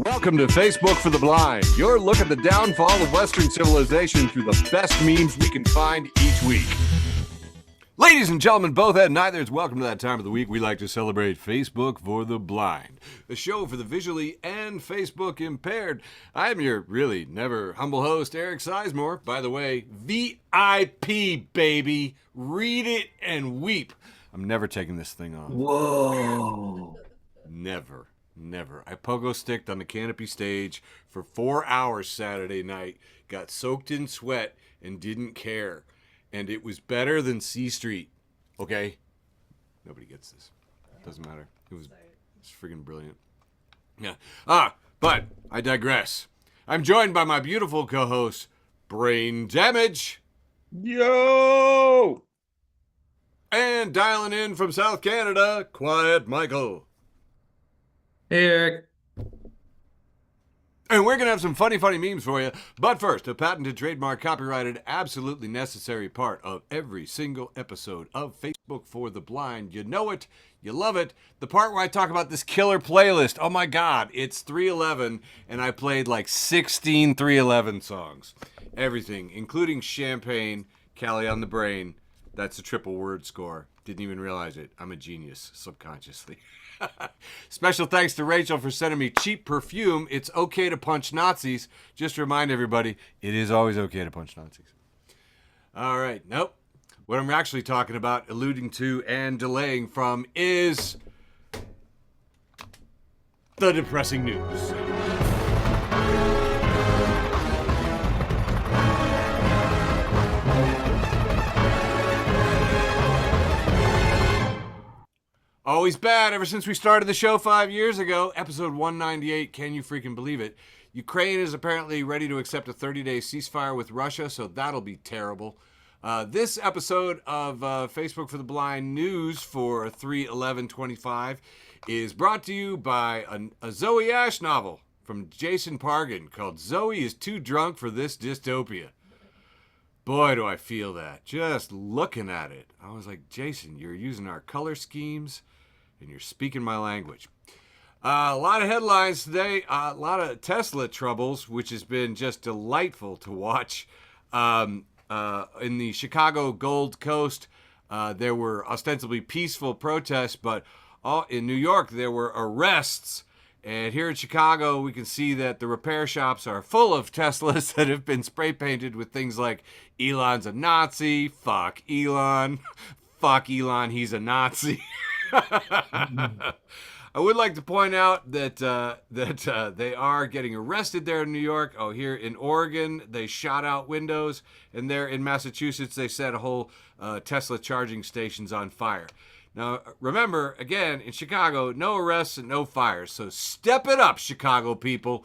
Welcome to Facebook for the Blind, your look at the downfall of Western civilization through the best memes we can find each week. Ladies and gentlemen, both and neithers, welcome to that time of the week we like to celebrate Facebook for the Blind, the show for the visually and Facebook impaired. I'm your really never humble host, Eric Sizemore. By the way, VIP, baby. Read it and weep. I'm never taking this thing off. Whoa. Never. I pogo sticked on the canopy stage for 4 hours Saturday night, got soaked in sweat, and didn't care. And it was better than C Street. Okay? Nobody gets this. Doesn't matter. It's friggin' brilliant. Yeah. But I digress. I'm joined by my beautiful co-host, Brain Damage. Yo! And dialing in from South Canada, Quiet Michael. Hey, Eric. And we're going to have some funny memes for you. But first, a patented, trademark, copyrighted, absolutely necessary part of every single episode of Facebook for the Blind. You know it. You love it. The part where I talk about this killer playlist. Oh my God, it's 311, and I played like 16 311 songs. Everything, including Champagne, Cali on the Brain. That's a triple word score. Didn't even realize it. I'm a genius, subconsciously. Special thanks to Rachel for sending me cheap perfume. It's okay to punch Nazis. Just to remind everybody, it is always okay to punch Nazis. All right. Nope. What I'm actually talking about, alluding to, and delaying from is the depressing news. Always bad ever since we started the show 5 years ago. Episode 198, can you freaking believe it? Ukraine is apparently ready to accept a 30-day ceasefire with Russia, so that'll be terrible. This episode of Facebook for the Blind news for 3/11/25 is brought to you by a Zoe Ash novel from Jason Pargin called Zoe is Too Drunk for This Dystopia. Boy, do I feel that. Just looking at it. I was like, Jason, you're using our color schemes and you're speaking my language. A lot of headlines today. A lot of Tesla troubles, which has been just delightful to watch. In the Chicago Gold Coast, there were ostensibly peaceful protests, but in New York, there were arrests. And here in Chicago, we can see that the repair shops are full of Teslas that have been spray painted with things like Elon's a Nazi, fuck Elon, fuck Elon, he's a Nazi. I would like to point out that they are getting arrested there in New York. Oh, here in Oregon, they shot out windows. And there in Massachusetts, they set a whole Tesla charging stations on fire. Now, remember, again, in Chicago, no arrests and no fires. So step it up, Chicago people.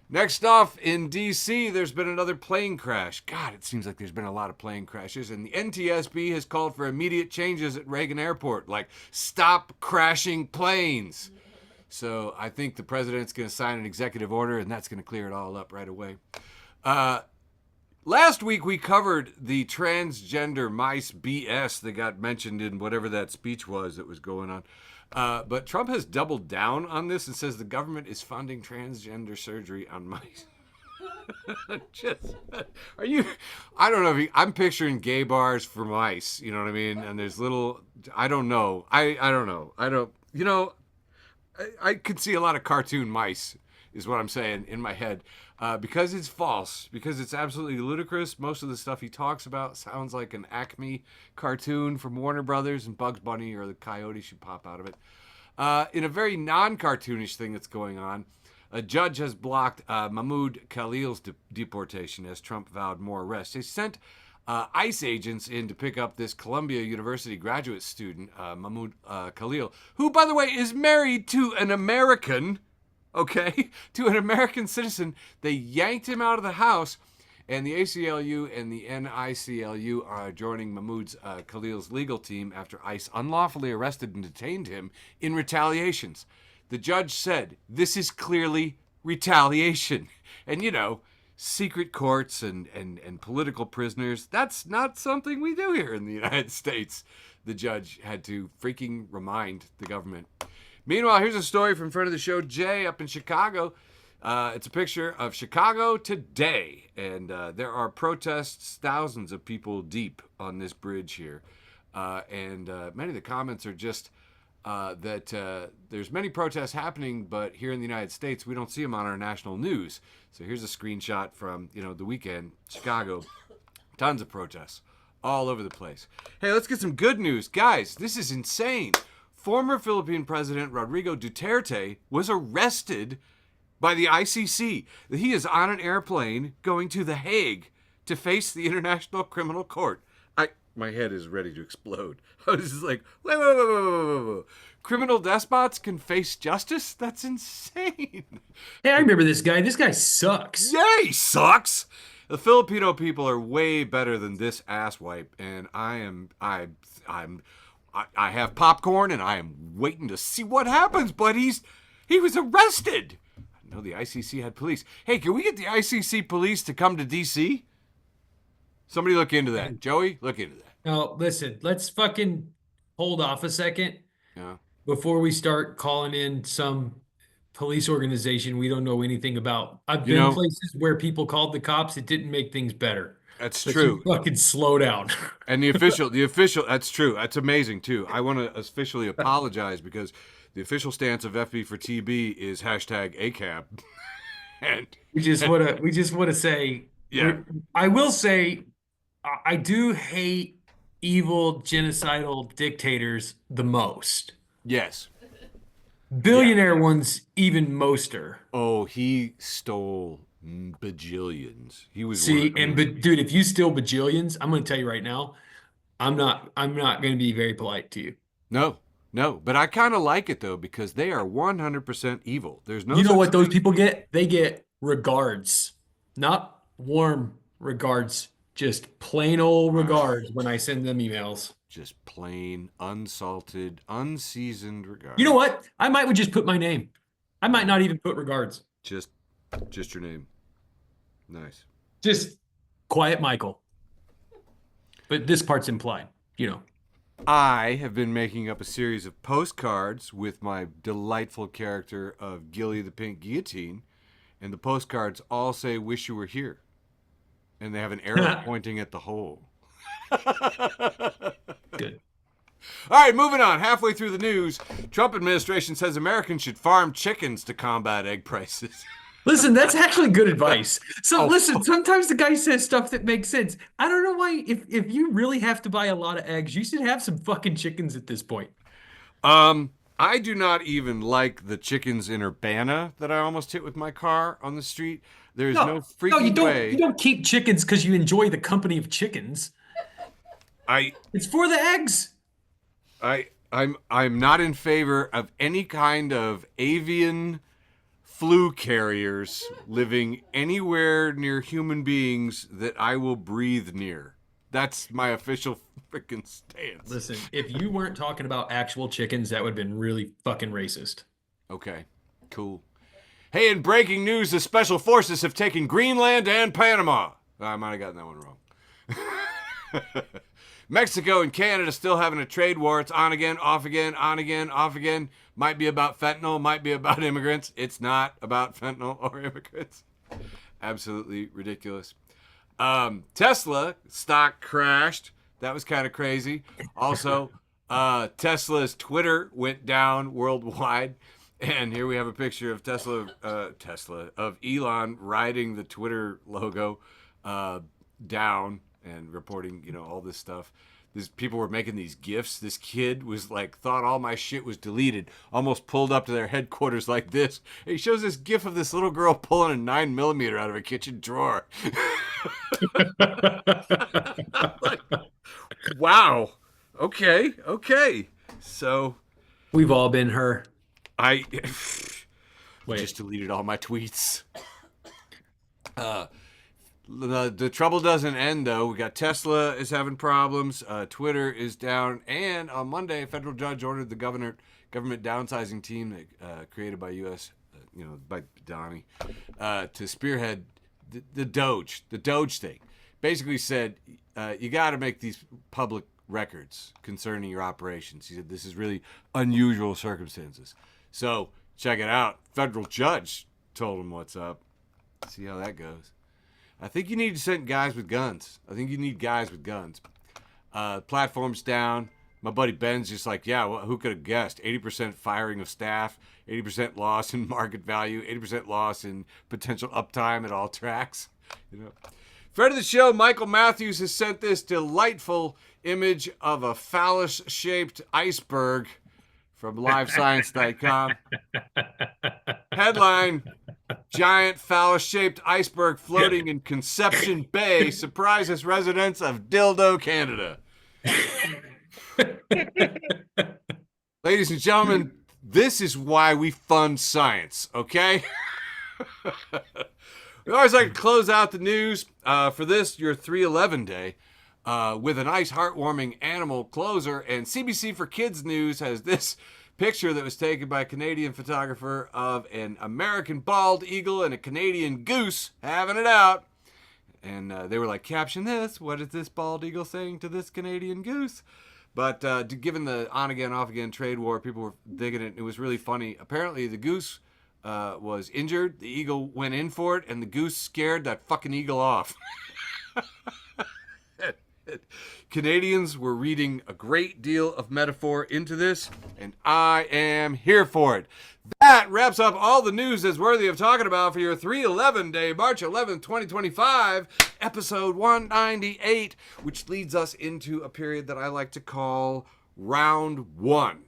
Next off, in D.C., there's been another plane crash. God, it seems like there's been a lot of plane crashes. And the NTSB has called for immediate changes at Reagan Airport, like stop crashing planes. So I think the president's going to sign an executive order, and that's going to clear it all up right away. Last week, we covered the transgender mice BS that got mentioned in whatever that speech was that was going on. But Trump has doubled down on this and says the government is funding transgender surgery on mice. I don't know. I'm picturing gay bars for mice, you know what I mean? And there's I don't know. I don't know. I could see a lot of cartoon mice is what I'm saying in my head. Because it's false, because it's absolutely ludicrous. Most of the stuff he talks about sounds like an Acme cartoon from Warner Brothers, and Bugs Bunny or the Coyote should pop out of it. In a very non-cartoonish thing that's going on, a judge has blocked Mahmoud Khalil's deportation as Trump vowed more arrests. They sent ICE agents in to pick up this Columbia University graduate student, Mahmoud Khalil, who, by the way, is married to an American. Okay, to an American citizen. They yanked him out of the house, and the ACLU and the NICLU are joining Mahmoud Khalil's legal team after ICE unlawfully arrested and detained him in retaliations. The judge said, this is clearly retaliation. And, secret courts and political prisoners, that's not something we do here in the United States. The judge had to freaking remind the government. Meanwhile, here's a story from friend of the show, Jay, up in Chicago. It's a picture of Chicago today, and there are protests, thousands of people deep on this bridge here. And many of the comments are just that there's many protests happening, but here in the United States, we don't see them on our national news. So here's a screenshot from, the weekend, Chicago. Tons of protests all over the place. Hey, let's get some good news. Guys, this is insane. Former Philippine President Rodrigo Duterte was arrested by the ICC. He is on an airplane going to The Hague to face the International Criminal Court. My head is ready to explode. I was just like, whoa. Criminal despots can face justice? That's insane. Hey, I remember this guy. This guy sucks. Yeah, he sucks. The Filipino people are way better than this asswipe, and I have popcorn, and I am waiting to see what happens. But he was arrested. I know the ICC had police. Hey, can we get the ICC police to come to DC? Somebody look into that. Joey, look into that. No, listen, let's fucking hold off a second Yeah. before we start calling in some police organization we don't know anything about. I've been places where people called the cops. It didn't make things better. That's But true. you fucking slow down. And the official, that's true. That's amazing too. I want to officially apologize because the official stance of FB4tB is #ACAB. And we just want to say, yeah, I will say, I do hate evil genocidal dictators the most. yes. Billionaire ones even moster. Oh, he stole bajillions. He was Dude, if you steal bajillions, I'm going to tell you right now, I'm not going to be very polite to you. No, but I kind of like it though because they are 100% evil. There's no. You know what those people get? They get regards, not warm regards, just plain old regards when I send them emails. Just plain, unsalted, unseasoned regards. You know what? I might would just put my name. I might not even put regards. Just your name. Nice. Just Quiet Michael. But this part's implied, I have been making up a series of postcards with my delightful character of Gilly the Pink Guillotine, and the postcards all say, "Wish you were here." And they have an arrow pointing at the hole. Good. All right, moving on. Halfway through the news, Trump administration says Americans should farm chickens to combat egg prices. Listen, that's actually good advice. So listen, sometimes the guy says stuff that makes sense. I don't know why, if you really have to buy a lot of eggs, you should have some fucking chickens at this point. I do not even like the chickens in Urbana that I almost hit with my car on the street. There's no freaking way. You don't keep chickens because you enjoy the company of chickens. It's for the eggs. I'm not in favor of any kind of avian flu carriers living anywhere near human beings that I will breathe near. That's my official freaking stance. Listen, if you weren't talking about actual chickens, that would have been really fucking racist. Okay, cool. Hey, in breaking news, the special forces have taken Greenland and Panama. I might have gotten that one wrong. Mexico and Canada still having a trade war. It's on again, off again, on again, off again. Might be about fentanyl, might be about immigrants. It's not about fentanyl or immigrants. Absolutely ridiculous. Tesla stock crashed. That was kind of crazy. Also, Tesla's Twitter went down worldwide. And here we have a picture of of Elon riding the Twitter logo down and reporting, all this stuff. These people were making these GIFs. This kid was thought all my shit was deleted, almost pulled up to their headquarters like this. He shows this GIF of this little girl pulling a 9mm out of a kitchen drawer. Wow. Okay. So we've all been her. I just deleted all my tweets. The trouble doesn't end, though. We got Tesla is having problems. Twitter is down. And on Monday, a federal judge ordered the government downsizing team created by U.S., by Donnie, to spearhead the Doge thing. Basically said, you got to make these public records concerning your operations. He said, this is really unusual circumstances. So check it out. Federal judge told him what's up. See how that goes. I think you need to send guys with guns. I think you need guys with guns. Platform's down. My buddy Ben's just like, yeah, well, who could have guessed? 80% firing of staff, 80% loss in market value, 80% loss in potential uptime at all tracks. You know. Friend of the show, Michael Matthews, has sent this delightful image of a phallus-shaped iceberg from livescience.com. Headline, giant phallus-shaped iceberg floating in Conception Bay surprises residents of Dildo, Canada. Ladies and gentlemen, this is why we fund science, okay? We always like to close out the news for this, your 3/11 day, with a nice heartwarming animal closer. And CBC for Kids News has this picture that was taken by a Canadian photographer of an American bald eagle and a Canadian goose having it out. And they were like, caption this. What is this bald eagle saying to this Canadian goose? But given the on-again, off-again trade war, people were digging it. It was really funny. Apparently, the goose was injured. The eagle went in for it, and the goose scared that fucking eagle off. Canadians were reading a great deal of metaphor into this, and I am here for it. That wraps up all the news that's worthy of talking about for your 3/11 day, March 11th, 2025, episode 198, which leads us into a period that I like to call round one.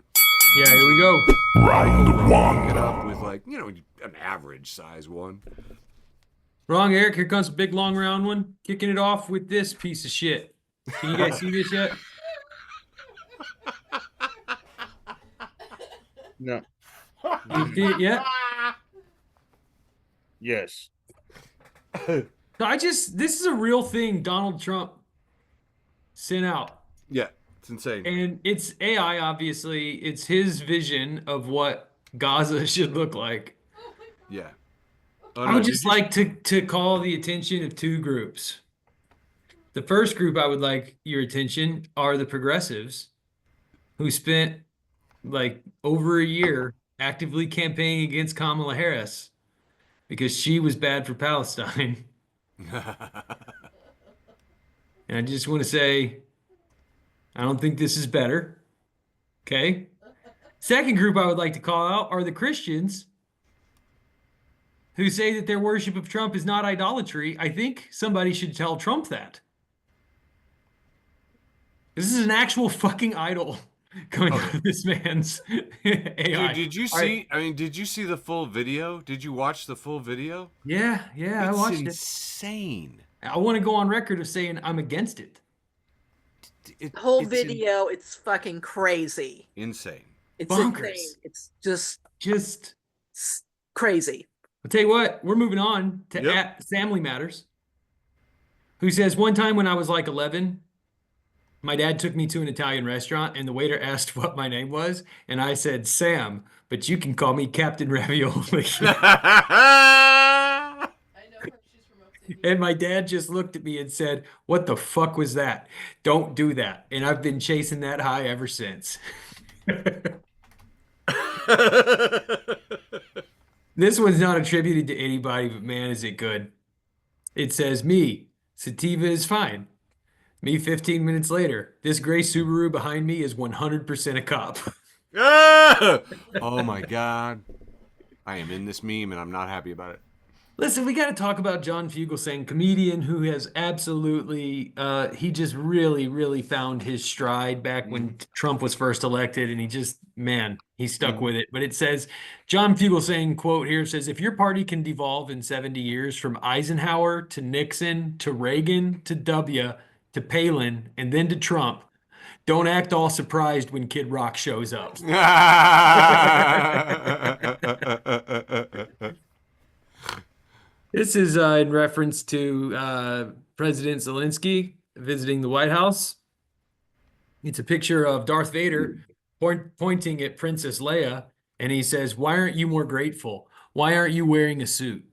Yeah, here we go. Round one. Get up with an average size one. Wrong, Eric. Here comes a big long round one. Kicking it off with this piece of shit. Can you guys see this yet? No. You see it yet? Yes. No, this is a real thing Donald Trump sent out. Yeah, it's insane. And it's AI, obviously. It's his vision of what Gaza should look like. Yeah. I would just like to call the attention of two groups. The first group I would like your attention are the progressives who spent like over a year actively campaigning against Kamala Harris because she was bad for Palestine. And I just want to say, I don't think this is better. Okay. Second group I would like to call out are the Christians who say that their worship of Trump is not idolatry. I think somebody should tell Trump that. This is an actual fucking idol coming out of this man's AI. Dude, did you see? Did you see the full video? Did you watch the full video? Yeah, I watched it. It's insane. I want to go on record of saying I'm against it. The whole video, it's fucking crazy. Insane. It's bonkers. Insane. It's just crazy. I'll tell you what, we're moving on to Family Matters, who says, one time when I was like 11, my dad took me to an Italian restaurant and the waiter asked what my name was. And I said, Sam, but you can call me Captain Ravioli. And my dad just looked at me and said, what the fuck was that? Don't do that. And I've been chasing that high ever since. This one's not attributed to anybody, but man, is it good. It says, me, sativa is fine. Me 15 minutes later, this gray Subaru behind me is 100% a cop. Oh my God. I am in this meme and I'm not happy about it. Listen, we got to talk about John Fugelsang, comedian who has absolutely, he just really, really found his stride back when Trump was first elected, and he just, man, he stuck with it. But it says, John Fugelsang, quote here, says, if your party can devolve in 70 years from Eisenhower to Nixon to Reagan to W to Palin and then to Trump, don't act all surprised when Kid Rock shows up. This is in reference to President Zelensky visiting the White House. It's a picture of Darth Vader pointing at Princess Leia, and he says, why aren't you more grateful? Why aren't you wearing a suit?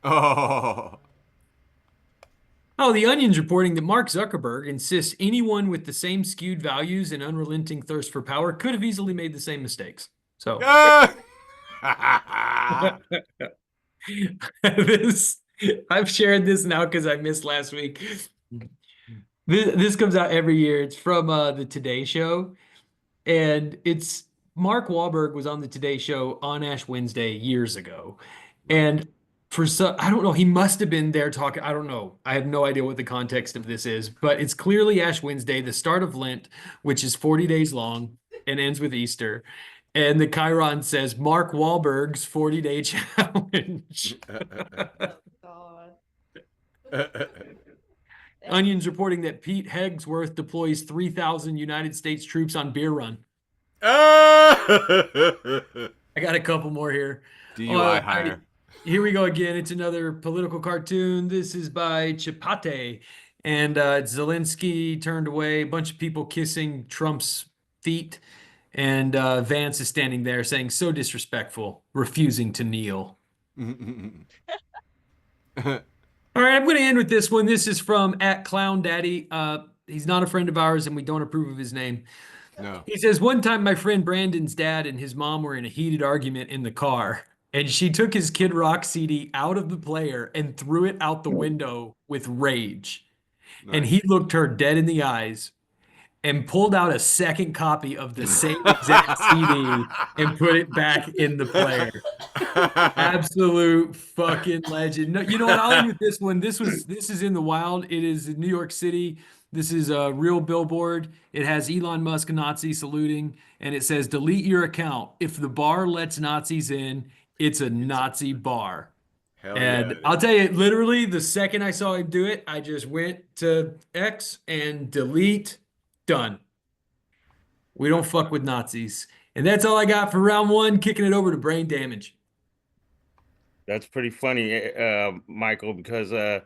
Oh, The Onion's reporting that Mark Zuckerberg insists anyone with the same skewed values and unrelenting thirst for power could have easily made the same mistakes. So... This I've shared this now because I missed last week. This comes out every year. It's from the Today Show, and it's Mark Wahlberg was on the Today Show on Ash Wednesday years ago, and for some I don't know, he must have been there talking. I don't know. I have no idea what the context of this is, but it's clearly Ash Wednesday, the start of Lent, which is 40 days long and ends with Easter. And the Chiron says Mark Wahlberg's 40-day challenge. God. Onion's reporting that Pete Hegsworth deploys 3,000 United States troops on beer run. I got a couple more here. DUI hire. Here we go again. It's another political cartoon. This is by Chapate. And Zelensky turned away, a bunch of people kissing Trump's feet. And Vance is standing there saying, so disrespectful, refusing to kneel. All right, I'm going to end with this one. This is from @ClownDaddy. He's not a friend of ours, and we don't approve of his name. No. He says, one time my friend Brandon's dad and his mom were in a heated argument in the car, and she took his Kid Rock CD out of the player and threw it out the window with rage. Nice. And he looked her dead in the eyes and pulled out a second copy of the same exact CD and put it back in the player. Absolute fucking legend. No, you know what? I'll end with this one. This is in the wild. It is in New York City. This is a real billboard. It has Elon Musk Nazi saluting, and it says, delete your account. If the bar lets Nazis in, it's a Nazi bar. Hell And yeah. I'll tell you, literally, the second I saw him do it, I just went to X and delete. Done. We don't fuck with Nazis. And that's all I got for round one. Kicking it over to brain damage. That's pretty funny, Michael, because the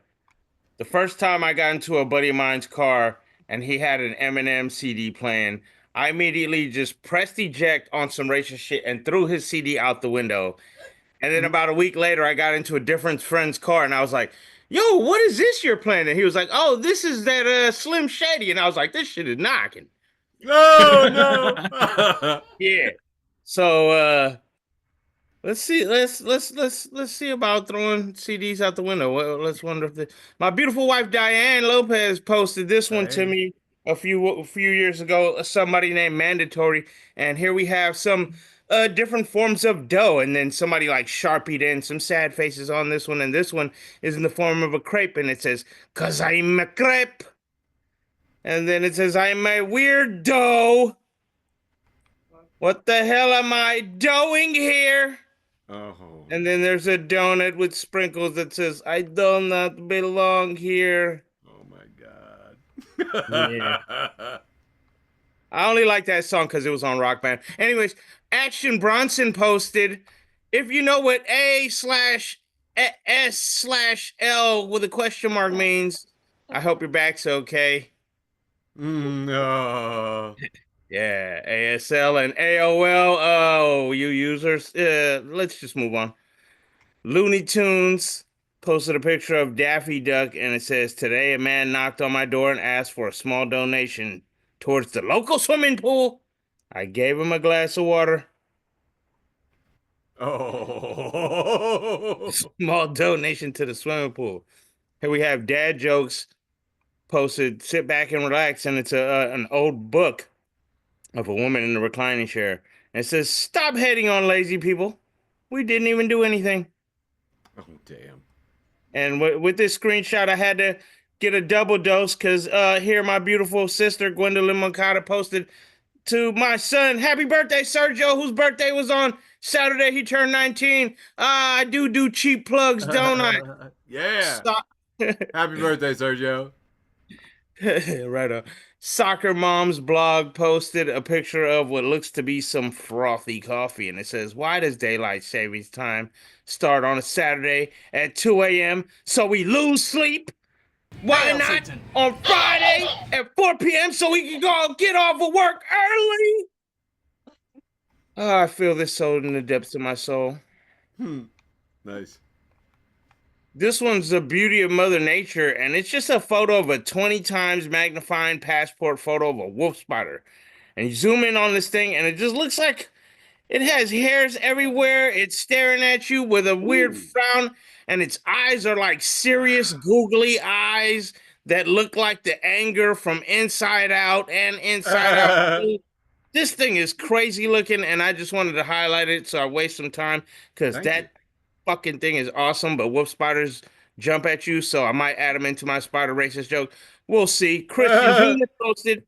first time I got into a buddy of mine's car and he had an Eminem CD playing, I immediately just pressed eject on some racist shit and threw his CD out the window. And then about a week later, I got into a different friend's car and I was like, yo, what is this you're playing? And he was like, oh, this is that Slim Shady. And I was like, this shit is knocking. No. Yeah. So let's see. Let's see about throwing CDs out the window. Well, let's wonder if my beautiful wife Diane Lopez posted this one to me a few years ago. Somebody named Mandatory, and here we have some different forms of dough, and then somebody like Sharpied in some sad faces on this one, and this one is in the form of a crepe, and it says, "'Cause I'm a crepe," and then it says, "I'm a weird dough. What the hell am I doing here?" Oh. And then there's a donut with sprinkles that says, "I do not belong here." Oh my God. Yeah. I only like that song because it was on Rock Band. Anyways, Action Bronson posted, if you know what A/S/L with a question mark means, I hope your back's okay. No. Yeah, ASL and AOL. Oh, you users. Let's just move on. Looney Tunes posted a picture of Daffy Duck, and it says, today a man knocked on my door and asked for a small donation towards the local swimming pool. I gave him a glass of water. Oh. Small donation to the swimming pool. Here we have dad jokes posted, sit back and relax, and it's an old book of a woman in a reclining chair. And it says, stop hating on lazy people. We didn't even do anything. Oh, damn. And with this screenshot, I had to get a double dose because here my beautiful sister, Gwendolyn Moncada, posted to my son, happy birthday, Sergio, whose birthday was on Saturday. He turned 19. I do cheap plugs, don't I? Yeah. Happy birthday, Sergio. Right on. Soccer Mom's blog posted a picture of what looks to be some frothy coffee, and it says, why does daylight savings time start on a Saturday at 2 a.m. so we lose sleep? Why not on Friday at 4 p.m. so we can go get off of work early? Oh, I feel this so in the depths of my soul. Nice. This one's the beauty of Mother Nature, and it's just a photo of a 20 times magnifying passport photo of a wolf spider. And you zoom in on this thing, and it just looks like It has hairs everywhere. It's staring at you with a weird frown, and its eyes are like serious, googly eyes that look like the anger from Inside Out and Inside Out 2. This thing is crazy looking, and I just wanted to highlight it so I waste some time because that fucking thing is awesome. But wolf spiders jump at you, so I might add them into my spider racist joke. We'll see. Christian Jr. posted.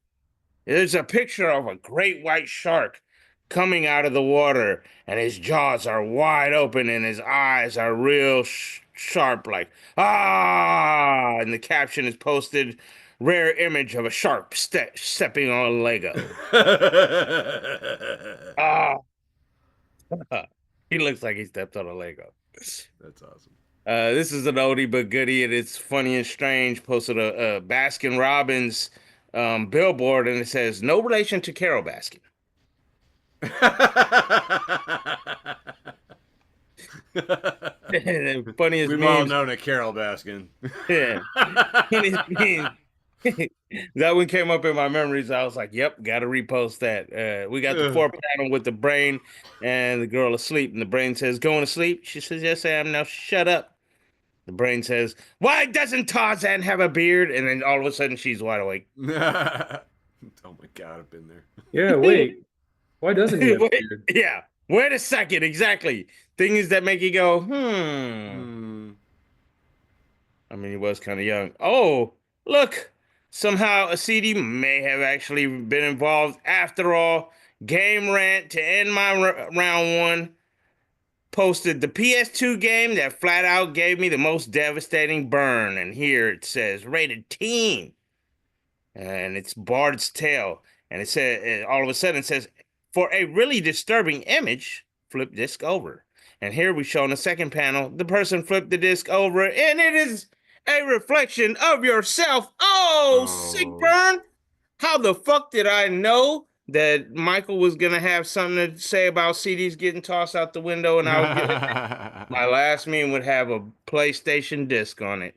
There's a picture of a great white shark coming out of the water, and his jaws are wide open, and his eyes are real sharp, like ah. And the caption is posted: "Rare image of a shark stepping on a Lego." Ah, he looks like he stepped on a Lego. That's awesome. This is an oldie but goodie, and it's funny and strange. Posted a Baskin Robbins billboard, and it says, "No relation to Carol Baskin." Funniest We've all known a Carol Baskin. Yeah. That one came up in my memories. I was like, yep, gotta repost that. We got the 4 panel with the brain and the girl asleep, and the brain says, "Going to sleep?" She says, "Yes, I am." "Now shut up." The brain says, "Why doesn't Tarzan have a beard?" And then all of a sudden she's wide awake. Oh my God, I've been there. Yeah, wait. Why doesn't he have a beard? Yeah. Wait a second. Exactly. Things that make you go, I mean, he was kind of young. Oh, look. Somehow a CD may have actually been involved after all. Game Rant, to end my round one, posted the PS2 game that flat out gave me the most devastating burn. And here it says rated teen. And it's Bard's Tale. And it said, all of a sudden it says, "For a really disturbing image, flip disc over." And here we show in the second panel, the person flipped the disc over, and it is a reflection of yourself. Oh, sick burn. How the fuck did I know that Michael was going to have something to say about CDs getting tossed out the window, and I would get my last meme would have a PlayStation disc on it.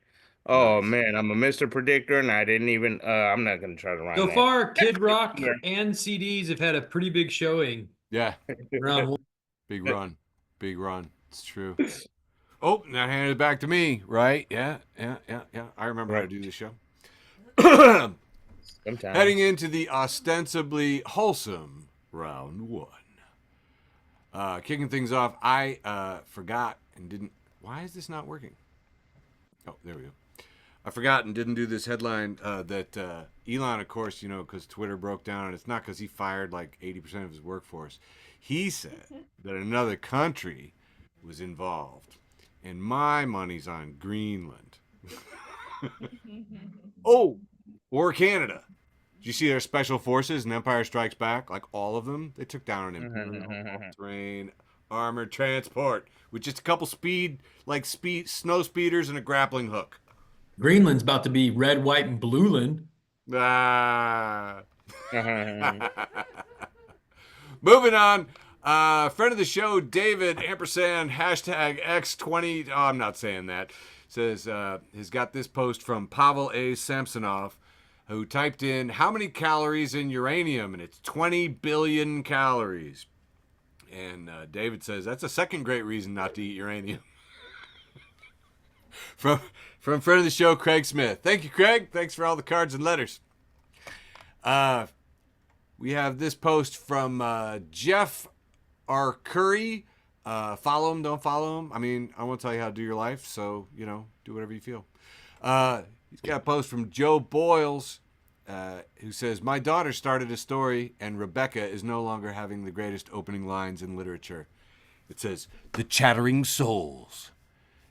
Oh, nice. Man, I'm a Mr. Predictor, and I didn't even, I'm not going to try to rhyme So that. far, Kid Rock and CDs have had a pretty big showing. Yeah. Round one. Big run. Big run. It's true. Oh, now handed it back to me, right? Yeah. I remember how to do this show. Sometimes. Heading into the ostensibly wholesome round one. Kicking things off, I forgot and didn't... Why is this not working? Oh, there we go. I forgot and didn't do this headline that Elon, of course, because Twitter broke down, and it's not because he fired like 80% of his workforce. He said that another country was involved, and my money's on Greenland. Oh, or Canada. Did you see their special forces in Empire Strikes Back? Like all of them, they took down an Imperial terrain armored transport with just a couple snow speeders and a grappling hook. Greenland's about to be red, white, and blueland. Moving on. Friend of the show, David ampersand hashtag X20. Oh, I'm not saying that. Says has got this post from Pavel A. Samsonov, who typed in how many calories in uranium, and it's 20 billion calories. And David says that's a second great reason not to eat uranium. From friend of the show, Craig Smith. Thank you, Craig. Thanks for all the cards and letters. We have this post from Jeff R. Curry. Follow him, don't follow him. I mean, I won't tell you how to do your life, so, do whatever you feel. He's got a post from Joe Boyles, who says, "My daughter started a story, and Rebecca is no longer having the greatest opening lines in literature." It says, "The chattering souls.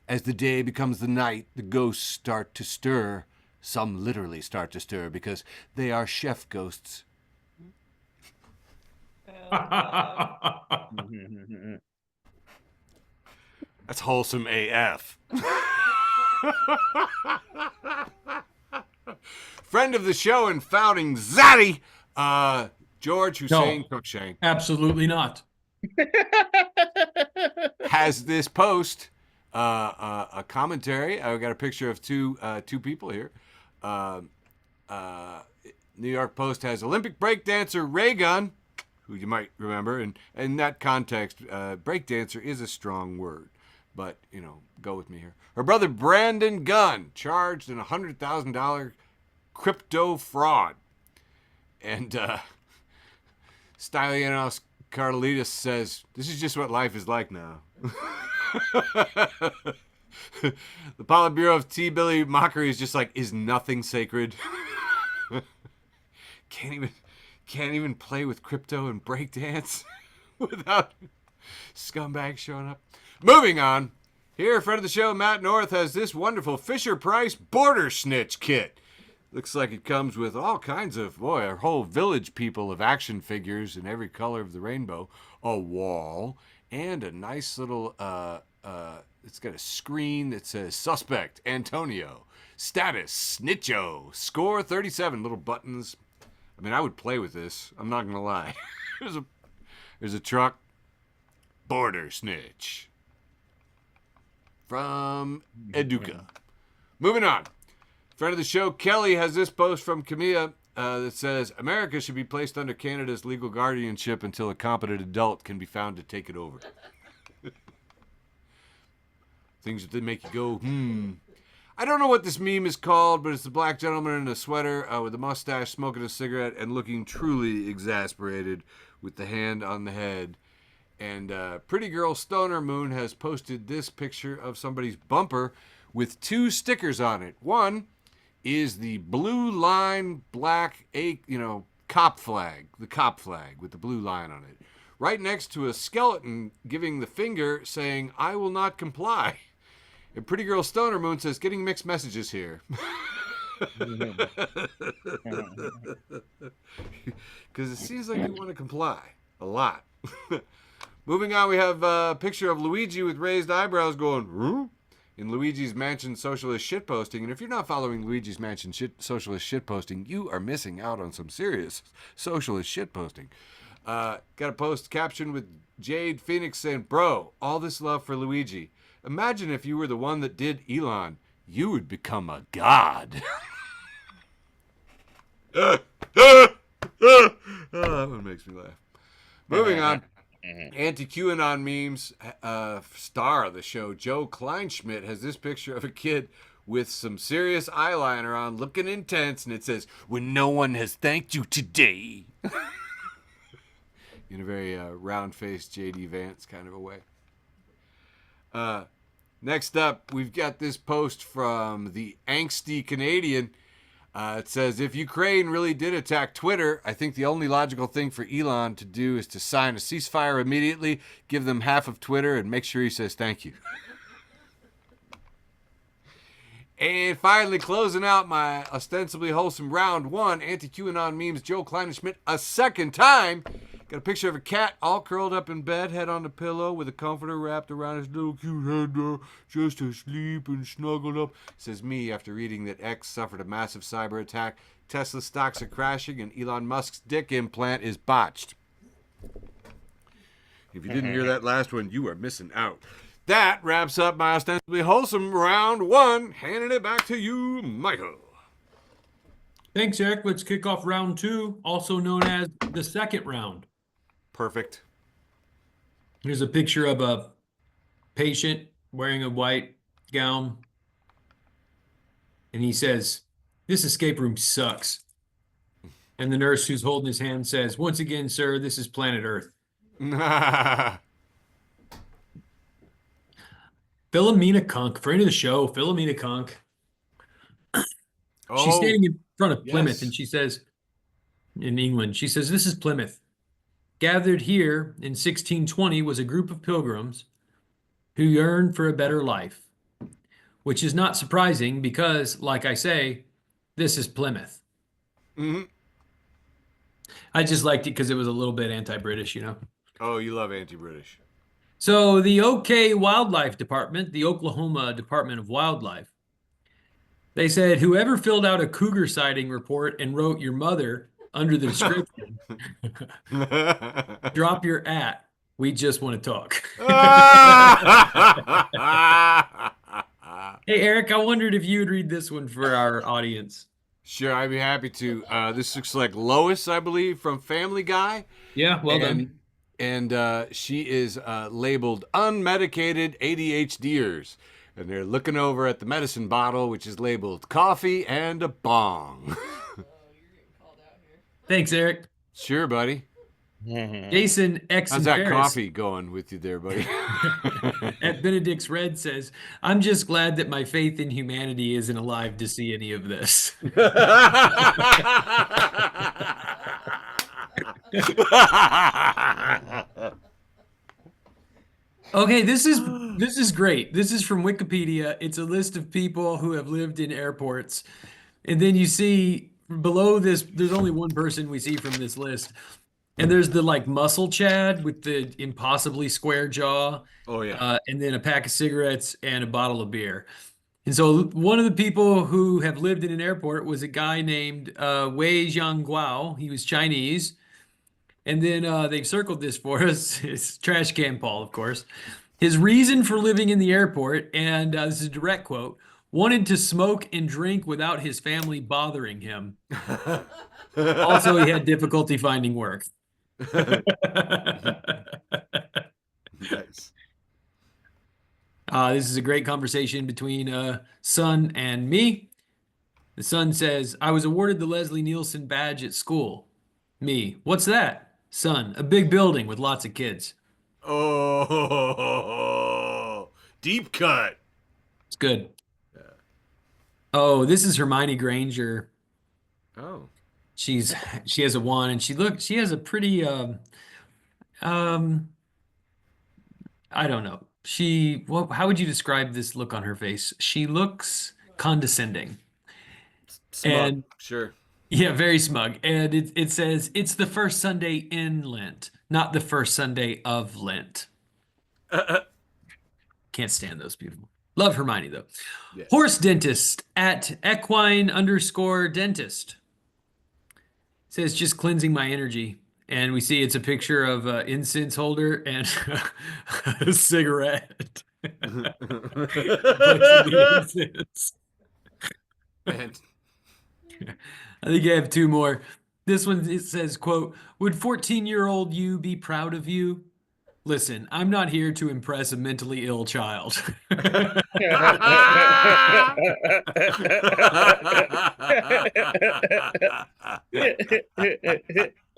As the day becomes the night, the ghosts start to stir. Some literally start to stir because they are chef ghosts." That's wholesome AF. Friend of the show and founding Zaddy, George Hussein Cruikshank. Absolutely not. Has this post, a commentary. I've got a picture of two people here. New York Post has Olympic breakdancer Ray Gun. who you might remember. And in that context, breakdancer is a strong word. But, go with me here. Her brother Brandon Gunn charged in $100,000 crypto fraud. And Stylianos Carlitos says, this is just what life is like now. The Politburo of T-Billy Mockery is just like, is nothing sacred? Can't even play with crypto and breakdance without scumbags showing up. Moving on. Here, friend of the show, Matt North, has this wonderful Fisher-Price border snitch kit. Looks like it comes with all kinds of, a whole village people of action figures in every color of the rainbow, a wall, and a nice little, it's got a screen that says suspect, Antonio, status, snitcho, score 37, little buttons. I mean, I would play with this. I'm not going to lie. There's a truck, border snitch. From Educa. Moving on. Friend of the show, Kelly, has this post from Camilla that says, America should be placed under Canada's legal guardianship until a competent adult can be found to take it over. Things that make you go, I don't know what this meme is called, but it's the black gentleman in a sweater with a mustache, smoking a cigarette, and looking truly exasperated with the hand on the head. And Pretty Girl Stoner Moon has posted this picture of somebody's bumper with 2 stickers on it. One is the blue line black, cop flag, the cop flag with the blue line on it. Right next to a skeleton giving the finger saying, I will not comply. And Pretty Girl Stoner Moon says, getting mixed messages here. Because it seems like you want to comply a lot. Moving on, we have a picture of Luigi with raised eyebrows going, in Luigi's Mansion socialist shitposting. And if you're not following Luigi's Mansion socialist shitposting, you are missing out on some serious socialist shitposting. Got a post caption with Jade Phoenix saying, bro, all this love for Luigi. Imagine if you were the one that did Elon. You would become a god. That one makes me laugh. Moving on. Anti-QAnon memes star of the show, Joe Kleinschmidt, has this picture of a kid with some serious eyeliner on, looking intense, and it says, when no one has thanked you today. In a very round-faced J.D. Vance kind of a way. Next up, we've got this post from the Angsty Canadian. It says, if Ukraine really did attack Twitter, I think the only logical thing for Elon to do is to sign a ceasefire immediately, give them half of Twitter, and make sure he says thank you. And finally, closing out my ostensibly wholesome round 1, anti-QAnon memes, Joe Kleinschmidt a second time. Got a picture of a cat all curled up in bed, head on the pillow, with a comforter wrapped around his little cute head there, just asleep and snuggled up. Says me after reading that X suffered a massive cyber attack, Tesla stocks are crashing, and Elon Musk's dick implant is botched. If you didn't hear that last one, you are missing out. That wraps up my ostensibly wholesome round 1. Handing it back to you, Michael. Thanks, Eric. Let's kick off round 2, also known as the second round. Perfect. Here's a picture of a patient wearing a white gown. And he says, this escape room sucks. And the nurse who's holding his hand says, once again, sir, this is planet Earth. Philomena Kunk, friend of the show, Philomena Kunk. She's standing in front of Plymouth, yes. And she says, in England, she says, this is Plymouth. Gathered here in 1620 was a group of pilgrims who yearned for a better life, which is not surprising because, like I say, this is Plymouth. Mm-hmm. I just liked it because it was a little bit anti-British, you know? Oh, you love anti-British. So the OK Wildlife Department, the Oklahoma Department of Wildlife, they said, whoever filled out a cougar sighting report and wrote your mother under the description, drop your @ we just want to talk. Hey, Eric, I wondered if you would read this one for our audience. Sure, I'd be happy to. This looks like Lois, I believe, from Family Guy. Yeah, well done. And she is labeled unmedicated ADHDers. And they're looking over at the medicine bottle, which is labeled coffee and a bong. Thanks, Eric. Sure, buddy. Jason X. How's and that Ferris coffee going with you there, buddy? at Benedict's Red says, I'm just glad that my faith in humanity isn't alive to see any of this. Okay, this is great. This is from Wikipedia. It's a list of people who have lived in airports. And then you see below this, there's only one person we see from this list. And there's the like muscle Chad with the impossibly square jaw. Oh, yeah. And then a pack of cigarettes and a bottle of beer. And so one of the people who have lived in an airport was a guy named Wei Jianguo. He was Chinese. And then they've circled this for us. It's Trash Can Paul, of course. His reason for living in the airport, and this is a direct quote, wanted to smoke and drink without his family bothering him. Also, he had difficulty finding work. Nice. This is a great conversation between Son and me. The Son says, I was awarded the Leslie Nielsen badge at school. Me, what's that? Son, a big building with lots of kids. Oh, deep cut. It's good. Oh, this is Hermione Granger. Oh. She has a wand and she has a pretty I don't know. How would you describe this look on her face? She looks condescending. Smug, And sure. yeah, very smug. And it says it's the first Sunday in Lent, not the first Sunday of Lent. Can't stand those people. Love Hermione though. Yes. Horse dentist at equine_dentist says just cleansing my energy. And we see it's a picture of an incense holder and a cigarette. Incense. Man. I think I have two more. This one, it says, quote, would 14-year-old you be proud of you? Listen, I'm not here to impress a mentally ill child.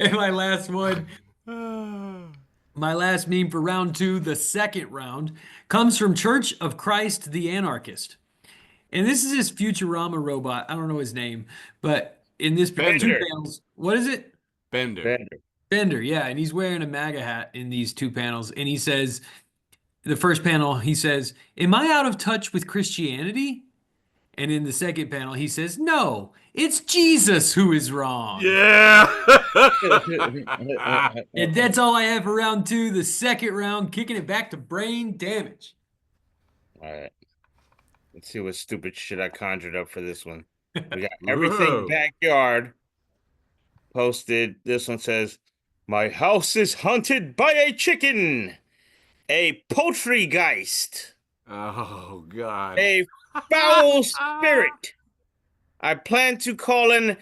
And my last one, my last meme for round 2, the second round, comes from Church of Christ the Anarchist. And this is his Futurama robot. I don't know his name, but in this two panels, what is it? Bender, yeah. And he's wearing a MAGA hat in these two panels. And he says, the first panel, he says, am I out of touch with Christianity? And in the second panel, he says, no, it's Jesus who is wrong. Yeah. And that's all I have for round 2. The second round, kicking it back to brain damage. All right. Let's see what stupid shit I conjured up for this one. We got everything backyard posted. This one says, my house is haunted by a chicken, a poultrygeist, Oh, God. a foul spirit. I plan to call an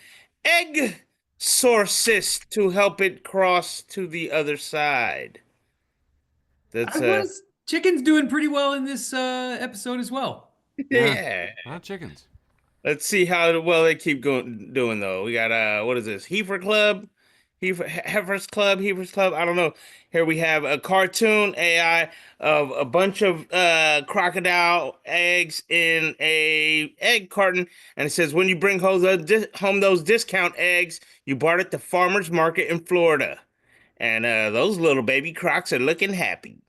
egg sorcist to help it cross to the other side. That's Chicken's doing pretty well in this episode as well. yeah. Not chickens. Let's see how well they keep doing though. We got what is this? Heifer's Club. I don't know. Here we have a cartoon AI of a bunch of crocodile eggs in a egg carton, and it says when you bring home those discount eggs, you bought at the farmers market in Florida, and those little baby crocs are looking happy.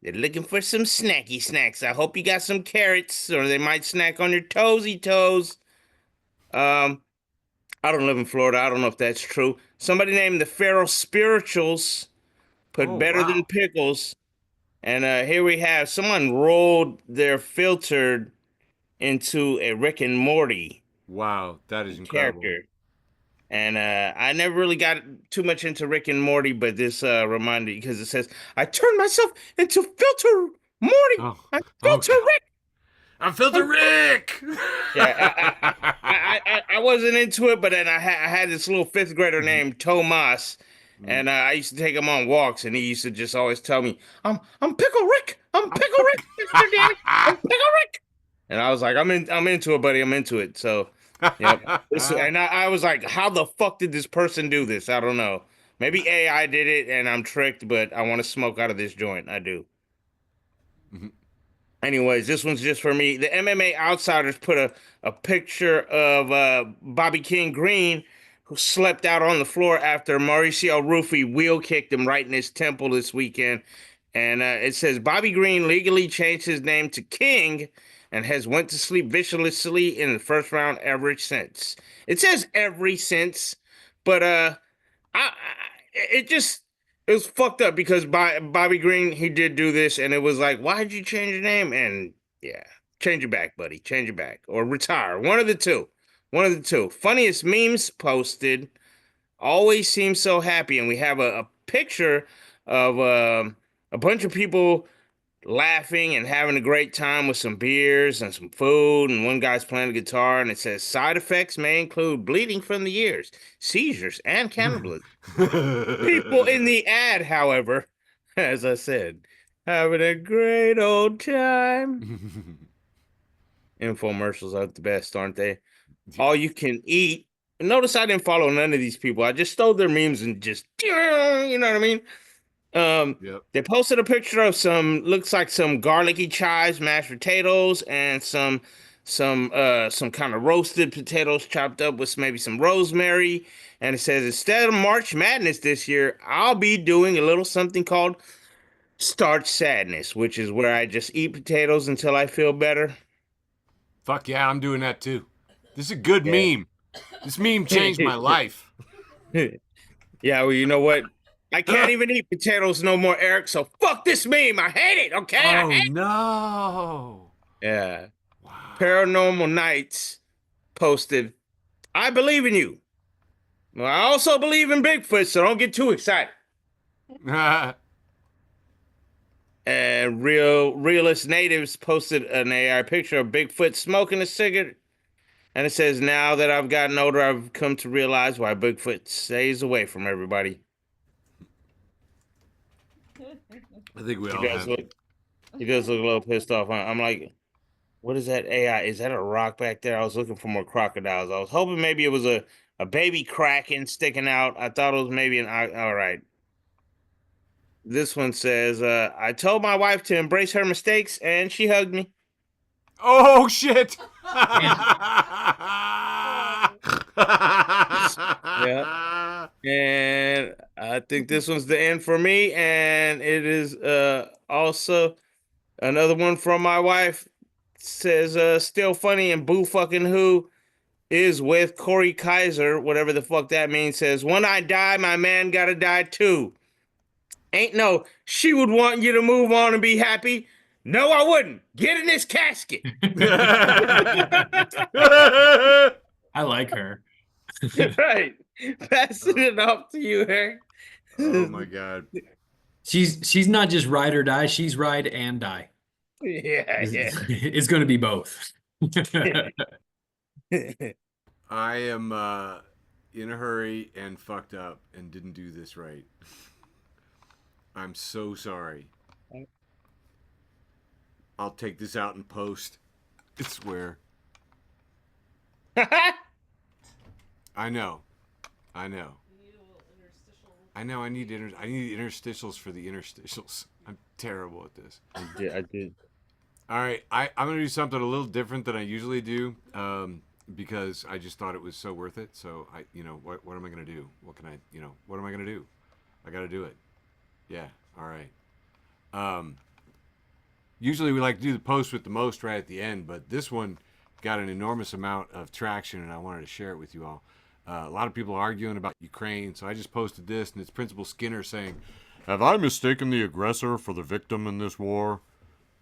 They're looking for some snacky snacks. I hope you got some carrots, or they might snack on your toesy toes. I don't live in Florida. I don't know if that's true. Somebody named the Feral Spirituals put better than pickles. And here we have someone rolled their filtered into a Rick and Morty. Wow, that is incredible. Character. And I never really got too much into Rick and Morty, but this reminded me because it says, I turned myself into Filter Morty. Oh, I'm Filter Rick. I'm Filter Rick. Yeah, I wasn't into it, but then I had this little fifth grader named Tomas, and I used to take him on walks, and he used to just always tell me, I'm Pickle Rick, I'm Pickle Rick, Mr. Danny, I'm Pickle Rick. And I was like, I'm into it, buddy, I'm into it. So, yeah. And I was like, how the fuck did this person do this? I don't know. Maybe AI did it, and I'm tricked, but I want to smoke out of this joint. I do. Anyways, this one's just for me. The MMA Outsiders put a picture of Bobby King Green, who slept out on the floor after Mauricio Rufy wheel kicked him right in his temple this weekend. And it says Bobby Green legally changed his name to King and has went to sleep viciously in the first round ever since. It says every since, but it was fucked up because Bobby Green, he did do this, and it was like, why'd you change your name? And yeah, change it back, buddy. Change it back. Or retire. One of the two. One of the two. Funniest memes posted. Always seems so happy. And we have a picture of a bunch of people laughing and having a great time with some beers and some food. And one guy's playing the guitar, and it says side effects may include bleeding from the ears, seizures, and cannibalism. People in the ad, however, as I said, having a great old time. Infomercials are the best, aren't they? All you can eat. Notice I didn't follow none of these people. I just stole their memes and just, you know what I mean? They posted a picture of looks like some garlicky chives, mashed potatoes, and some kind of roasted potatoes chopped up with maybe some rosemary. And it says, instead of March Madness this year, I'll be doing a little something called Starch Sadness, which is where I just eat potatoes until I feel better. Fuck yeah, I'm doing that too. This is a good meme. This meme changed my life. Yeah, well, you know what? I can't even eat potatoes no more, Eric, so fuck this meme. I hate it, okay? Oh, no. Yeah. Wow. Paranormal Nights posted, I believe in you. Well, I also believe in Bigfoot, so don't get too excited. And Realist Natives posted an AI picture of Bigfoot smoking a cigarette. And it says, now that I've gotten older, I've come to realize why Bigfoot stays away from everybody. I think we all have. You guys look a little pissed off. I'm like, what is that AI? Is that a rock back there? I was looking for more crocodiles. I was hoping maybe it was a baby kraken sticking out. I thought it was maybe all right. This one says, I told my wife to embrace her mistakes, and she hugged me. Oh, shit. Yeah. And I think this one's the end for me. And it is also another one from my wife. It says, still funny and boo fucking who is with Corey Kaiser, whatever the fuck that means, says, when I die, my man gotta die too. Ain't no, she would want you to move on and be happy. No, I wouldn't. Get in this casket. I like her. Right. Passing it off to you, Eric. Oh, my God. She's not just ride or die. She's ride and die. Yeah. It's going to be both. I am in a hurry and fucked up and didn't do this right. I'm so sorry. I'll take this out in post. I swear. I know. I know. I need interstitials for the interstitials. I'm terrible at this. I did. All right, I'm gonna do something a little different than I usually do, because I just thought it was so worth it. So what am I gonna do? What am I gonna do? I gotta do it. Yeah. All right. Usually we like to do the post with the most right at the end, but this one got an enormous amount of traction, and I wanted to share it with you all. A lot of people are arguing about Ukraine, so I just posted this, and it's Principal Skinner saying, "Have I mistaken the aggressor for the victim in this war?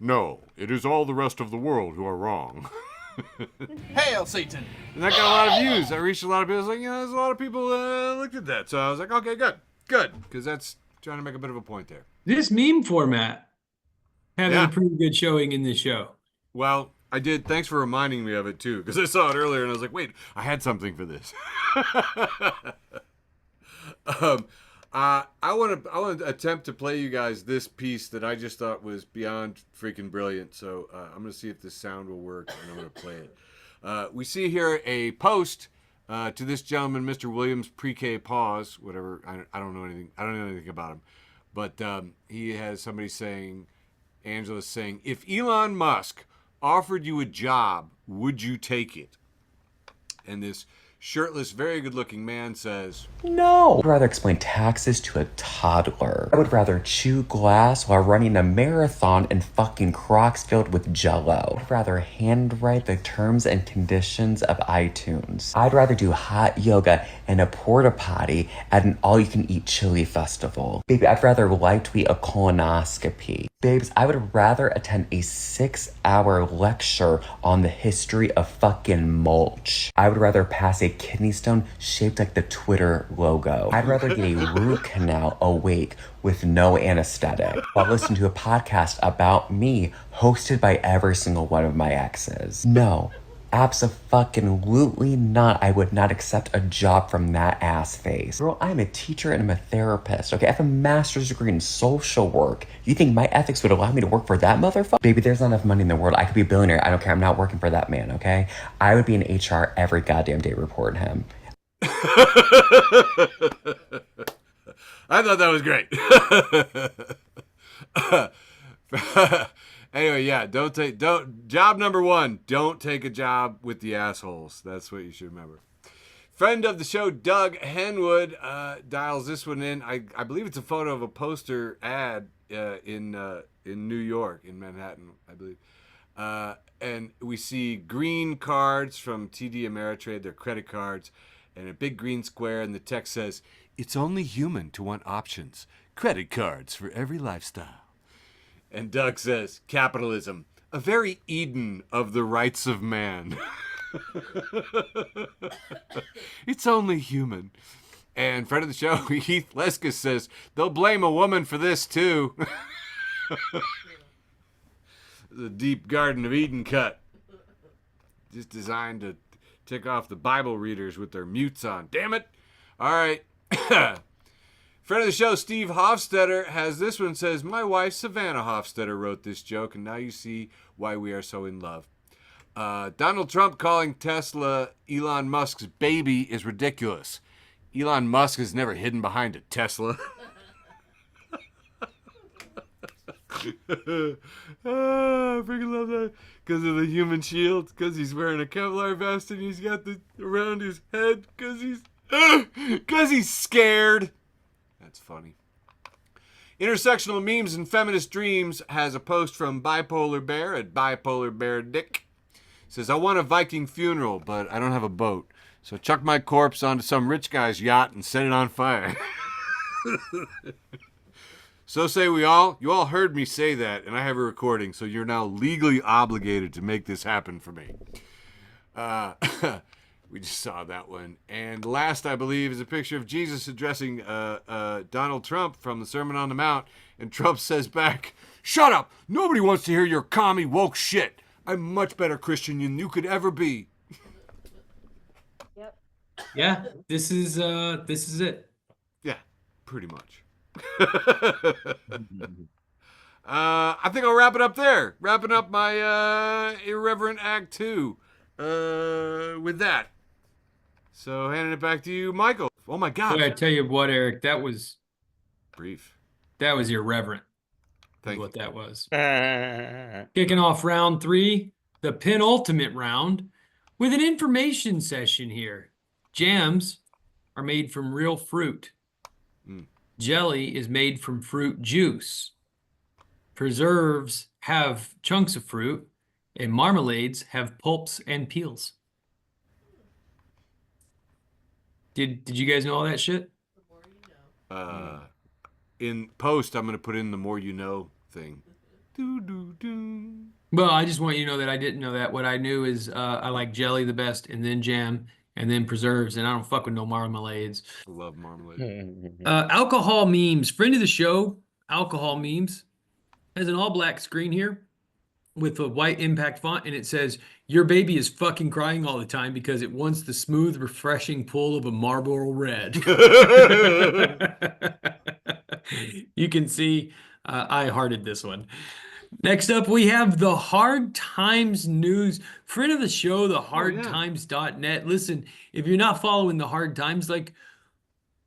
No, it is all the rest of the world who are wrong." Hail Satan! And that got a lot of views. I reached a lot of people. I was like, there's a lot of people looked at that. So I was like, okay, good, because that's trying to make a bit of a point there. This meme format having a pretty good showing in this show. Well, I did. Thanks for reminding me of it too, because I saw it earlier and I was like, wait, I had something for this. I want to attempt to play you guys this piece that I just thought was beyond freaking brilliant. So I'm going to see if this sound will work, and I'm going to play it. We see here a post to this gentleman, Mr. Williams, pre-K pause, whatever. I don't know anything. I don't know anything about him, but he has somebody saying, Angela's saying, if Elon Musk offered you a job, would you take it? And this shirtless, very good-looking man says, no. I'd rather explain taxes to a toddler. I would rather chew glass while running a marathon in fucking Crocs filled with Jell-O. I'd rather handwrite the terms and conditions of iTunes. I'd rather do hot yoga in a porta potty at an all-you-can-eat chili festival. Baby, I'd rather live tweet a colonoscopy. Babes, I would rather attend a 6-hour lecture on the history of fucking mulch. I would rather pass a kidney stone shaped like the Twitter logo. I'd rather get a root canal awake with no anesthetic while listening to a podcast about me hosted by every single one of my exes. No, abso-fucking-lutely not. I would not accept a job from that ass face. Girl, I'm a teacher and I'm a therapist, okay? I have a master's degree in social work. You think my ethics would allow me to work for that motherfucker? Baby, there's not enough money in the world. I could be a billionaire. I don't care. I'm not working for that man, okay? I would be in HR every goddamn day reporting him. I thought that was great. Anyway, yeah, job number 1, don't take a job with the assholes. That's what you should remember. Friend of the show, Doug Henwood, dials this one in. I believe it's a photo of a poster ad in New York, in Manhattan, I believe. And we see green cards from TD Ameritrade, their credit cards, and a big green square, and the text says, "It's only human to want options. Credit cards for every lifestyle." And Doug says, "Capitalism, a very Eden of the rights of man." It's only human. And friend of the show, Heath Leskus says, "They'll blame a woman for this too." The deep Garden of Eden cut. Just designed to tick off the Bible readers with their mutes on. Damn it. All right. Friend of the show, Steve Hofstetter, has this one. Says, "My wife, Savannah Hofstetter, wrote this joke, and now you see why we are so in love. Donald Trump calling Tesla Elon Musk's baby is ridiculous. Elon Musk is never hidden behind a Tesla." I freaking love that. Because of the human shield, because he's wearing a Kevlar vest and he's got the around his head, because he's scared. That's funny. Intersectional Memes and Feminist Dreams has a post from Bipolar Bear at Bipolar Bear Dick. Says, "I want a Viking funeral, but I don't have a boat. So chuck my corpse onto some rich guy's yacht and set it on fire." So say we all. You all heard me say that, and I have a recording, so you're now legally obligated to make this happen for me. We just saw that one. And last, I believe, is a picture of Jesus addressing Donald Trump from the Sermon on the Mount. And Trump says back, "Shut up! Nobody wants to hear your commie woke shit. I'm much better Christian than you could ever be." Yep. Yeah, this is it. Yeah, pretty much. I think I'll wrap it up there. Wrapping up my Irreverent Act 2 with that. So handing it back to you, Michael. Oh my God. Boy, I tell you what, Eric, that was Brief. irreverent. Thank What you. that was. Kicking off round 3, the penultimate round, with an information session here. Jams are made from real fruit. Jelly is made from fruit juice. Preserves have chunks of fruit, and marmalades have pulps and peels. Did you guys know all that shit? In post, I'm going to put in the more you know thing. Do, do, do. Well, I just want you to know that I didn't know that. What I knew is I like jelly the best, and then jam, and then preserves, and I don't fuck with no marmalades. I love marmalade. Alcohol memes. Friend of the show, Alcohol Memes, has an all-black screen here. with a white impact font, and it says, "Your baby is fucking crying all the time because it wants the smooth, refreshing pull of a Marlboro Red." You can see I hearted this one. Next up, we have the Hard Times News. Friend of the show, the hardtimes.net. Listen, if you're not following the Hard Times, like,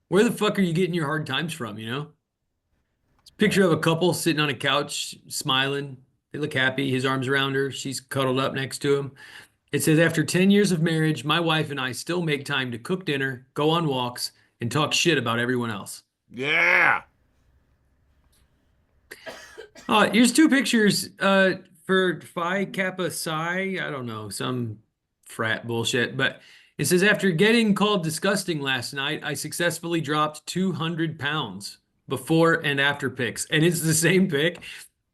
where the fuck are you getting your hard times from, you know? It's a picture of a couple sitting on a couch, smiling. They look happy. His arms around her. She's cuddled up next to him. It says, after 10 years of marriage, my wife and I still make time to cook dinner, go on walks, and talk shit about everyone else. Yeah. Here's two pictures for Phi Kappa Psi. I don't know, some frat bullshit. But it says, after getting called disgusting last night, I successfully dropped 200 pounds. Before and after pics. And it's the same pic.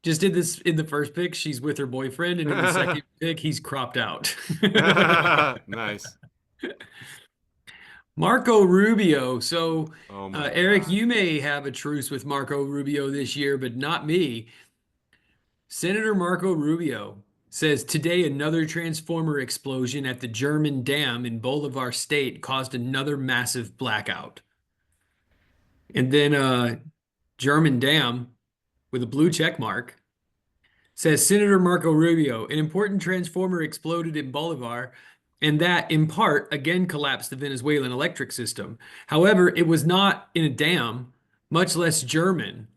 Just did this in the first pic. She's with her boyfriend. And in the second pic, he's cropped out. Nice. Marco Rubio. So, Eric, you may have a truce with Marco Rubio this year, but not me. Senator Marco Rubio says, today another transformer explosion at the German dam in Bolivar State caused another massive blackout. And then German dam with a blue check mark says, Senator Marco Rubio, an important transformer exploded in Bolivar, and that, in part, again collapsed the Venezuelan electric system. However, it was not in a dam, much less German.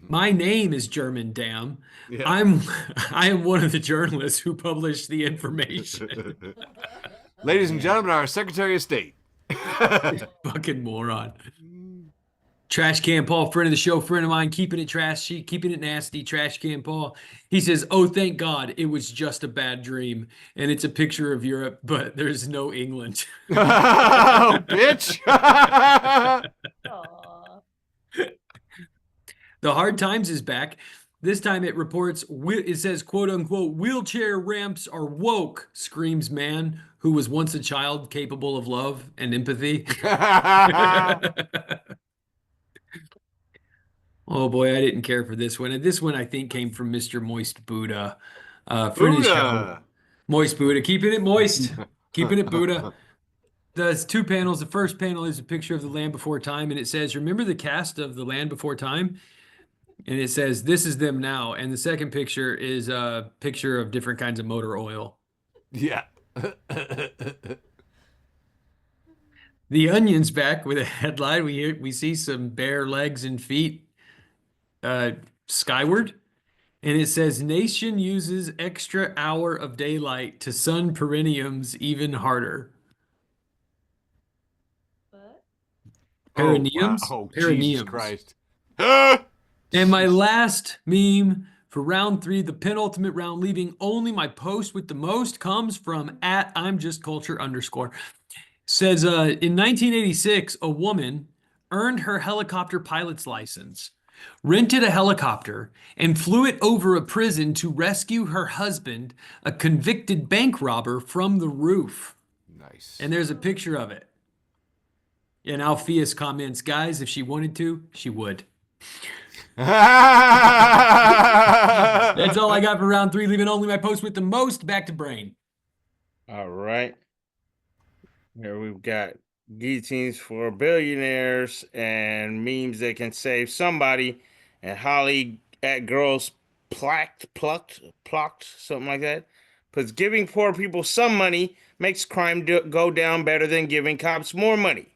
My name is German Dam. Yeah. I am one of the journalists who published the information. Ladies and gentlemen, our Secretary of State. Fucking moron. Trash Can Paul, friend of the show, friend of mine, keeping it trashy, keeping it nasty. Trash Can Paul. He says, oh, thank God, it was just a bad dream. And it's a picture of Europe, but there's no England. Oh, bitch. The Hard Times is back. This time it reports, it says, quote unquote, wheelchair ramps are woke, screams man who was once a child capable of love and empathy. Oh boy, I didn't care for this one. And this one I think came from Mr. Moist Buddha. Friend of the show. Moist Buddha, keeping it moist. Keeping it Buddha. There's two panels. The first panel is a picture of the Land Before Time, and it says, remember the cast of the Land Before Time? And it says, this is them now. And the second picture is a picture of different kinds of motor oil. Yeah. The Onion's back with a headline. We see some bare legs and feet skyward. And it says, nation uses extra hour of daylight to sun perenniums even harder. What? Perineums? Oh, wow. Perineums. Jesus Christ. And my last meme for round 3, the penultimate round, leaving only my post with the most, comes from @I'mJustCulture_. Says, in 1986, a woman earned her helicopter pilot's license, rented a helicopter, and flew it over a prison to rescue her husband, a convicted bank robber, from the roof. Nice. And there's a picture of it. And Alpheus comments, guys, if she wanted to, she would. That's all I got for round 3, leaving only my post with the most. Back to Brain. All right. Here we've got guillotines for billionaires and memes that can save somebody, and Holly at girls plucked, something like that. Because giving poor people some money makes crime go down better than giving cops more money.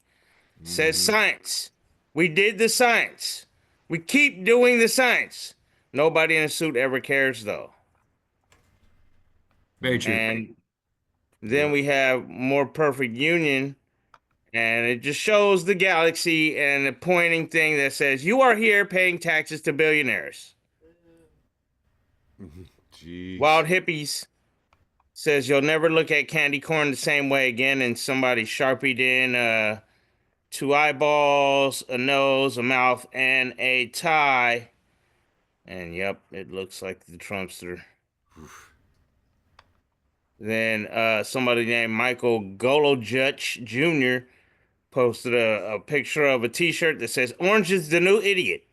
Says science. We did the science. We keep doing the science. Nobody in a suit ever cares, though. Very true. And then we have More Perfect Union, and it just shows the galaxy and a pointing thing that says, you are here paying taxes to billionaires. Jeez. Wild Hippies says, you'll never look at candy corn the same way again, and somebody sharpied in 2 eyeballs, a nose, a mouth, and a tie. And yep, it looks like the Trumpster. Then somebody named Michael Golojudge Jr. posted a picture of a t-shirt that says, Orange is the new idiot.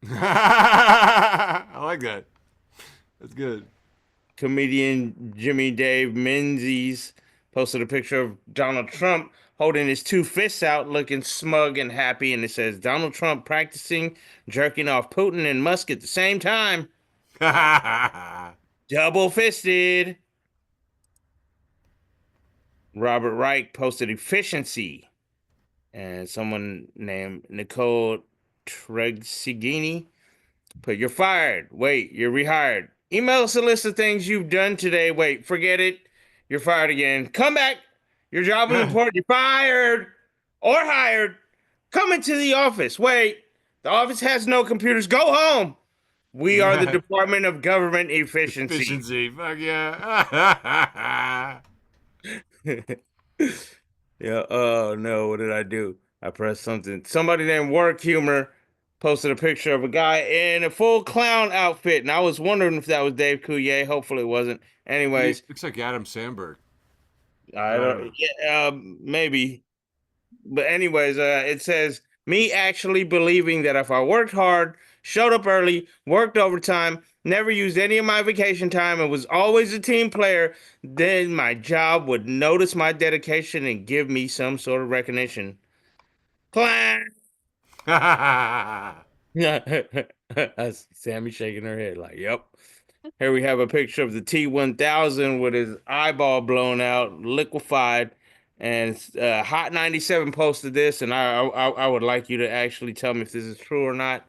I like that. That's good. comedian Jimmy Dave Menzies posted a picture of Donald Trump holding his two fists out, looking smug and happy, and it says Donald Trump practicing jerking off Putin and Musk at the same time. Double fisted. Robert Reich posted efficiency, and someone named Nicole Tregsigini put, "You're fired. Wait, you're rehired. Email us a list of things you've done today. Wait, forget it. You're fired again. Come back. Your job is important. You're fired or hired. Come into the office. Wait, the office has no computers. Go home. We are the Department of Government Efficiency." Efficiency. Fuck yeah. Yeah. Oh no. What did I do? I pressed something. Somebody named Work Humor posted a picture of a guy in a full clown outfit, and I was wondering if that was Dave Coulier. Hopefully, it wasn't. Anyways, Looks like Adam Sandberg. I don't. Yeah, maybe. But anyways, it says me actually believing that if I worked hard, showed up early, worked overtime, never used any of my vacation time, and was always a team player, then my job would notice my dedication and give me some sort of recognition. Clang! Sammy shaking her head like, "Yep." Here we have a picture of the T-1000 with his eyeball blown out, liquefied, and Hot 97 posted this, and I would like you to actually tell me if this is true or not.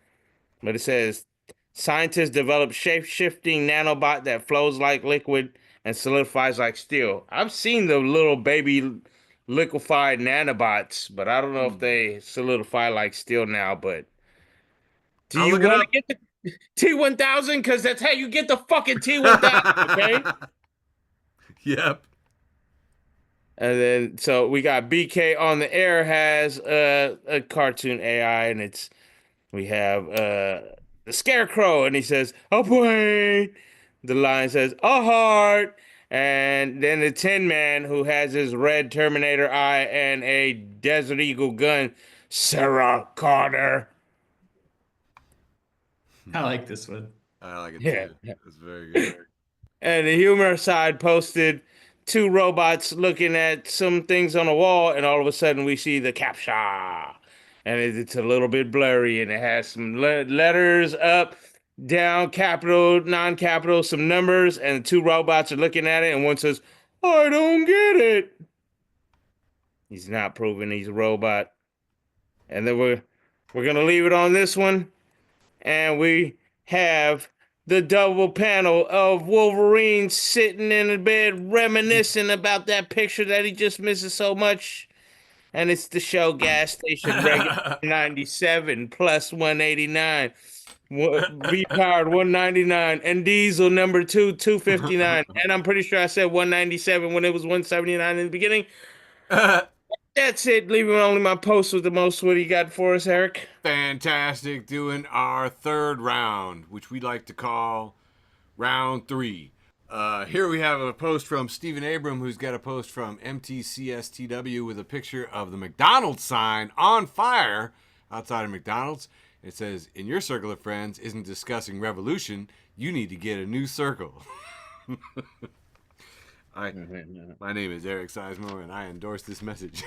But it says, scientists developed shape-shifting nanobot that flows like liquid and solidifies like steel. I've seen the little baby liquefied nanobots, but I don't know if they solidify like steel now, but do you want to get the T-1000? Because that's how you get the fucking T-1000, okay? Yep. And then, so we got BK on the air has a cartoon AI, and we have the Scarecrow, and he says, "A point." The Lion says, "A heart." And then the Tin Man, who has his red Terminator eye and a Desert Eagle gun, Sarah Connor. I like this one. I like it Yeah. too. It's very good. And the humor side posted two robots looking at some things on a wall, and all of a sudden we see the captcha. And it's a little bit blurry, and it has some letters up, down, capital, non-capital, some numbers, and two robots are looking at it, and one says, "I don't get it." He's not proving he's a robot. And then we're gonna leave it on this one, and we have the double panel of Wolverine sitting in the bed reminiscing about that picture that he just misses so much. And it's the show gas station regular 97 plus 189. V-powered 199 and diesel number 259. And I'm pretty sure I said 197 when it was 179 in the beginning. That's it. Leaving only my post with the most. What do you got for us, Eric? Fantastic. Doing our third round, which we like to call round 3. Here we have a post from Stephen Abram, who's got a post from MTCSTW with a picture of the McDonald's sign on fire outside of McDonald's. It says, "In your circle of friends isn't discussing revolution. You need to get a new circle." My name is Eric Sizemore, and I endorse this message.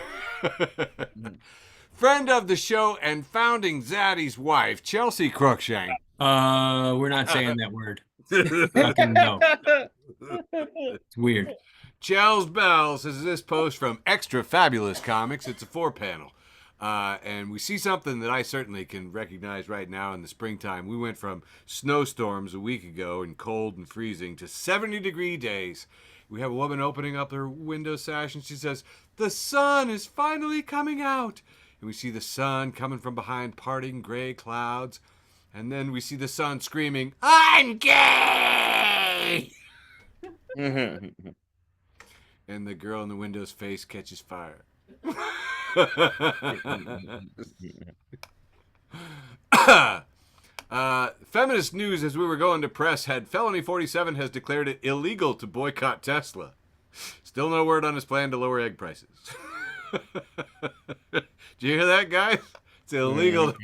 Friend of the show and founding Zaddy's wife, Chelsea Cruikshank. We're not saying that word. Fucking no. It's weird. Chels Bell says this post from Extra Fabulous Comics. It's a 4-panel. And we see something that I certainly can recognize right now in the springtime. We went from snowstorms a week ago and cold and freezing to 70-degree days. We have a woman opening up her window sash, and she says, "The sun is finally coming out." And we see the sun coming from behind parting gray clouds. And then we see the sun screaming, "I'm gay!" And the girl in the window's face catches fire. Feminist news as we were going to press had Felony 47 has declared it illegal to boycott Tesla. Still no word on his plan to lower egg prices. Did you hear that, guys? It's illegal.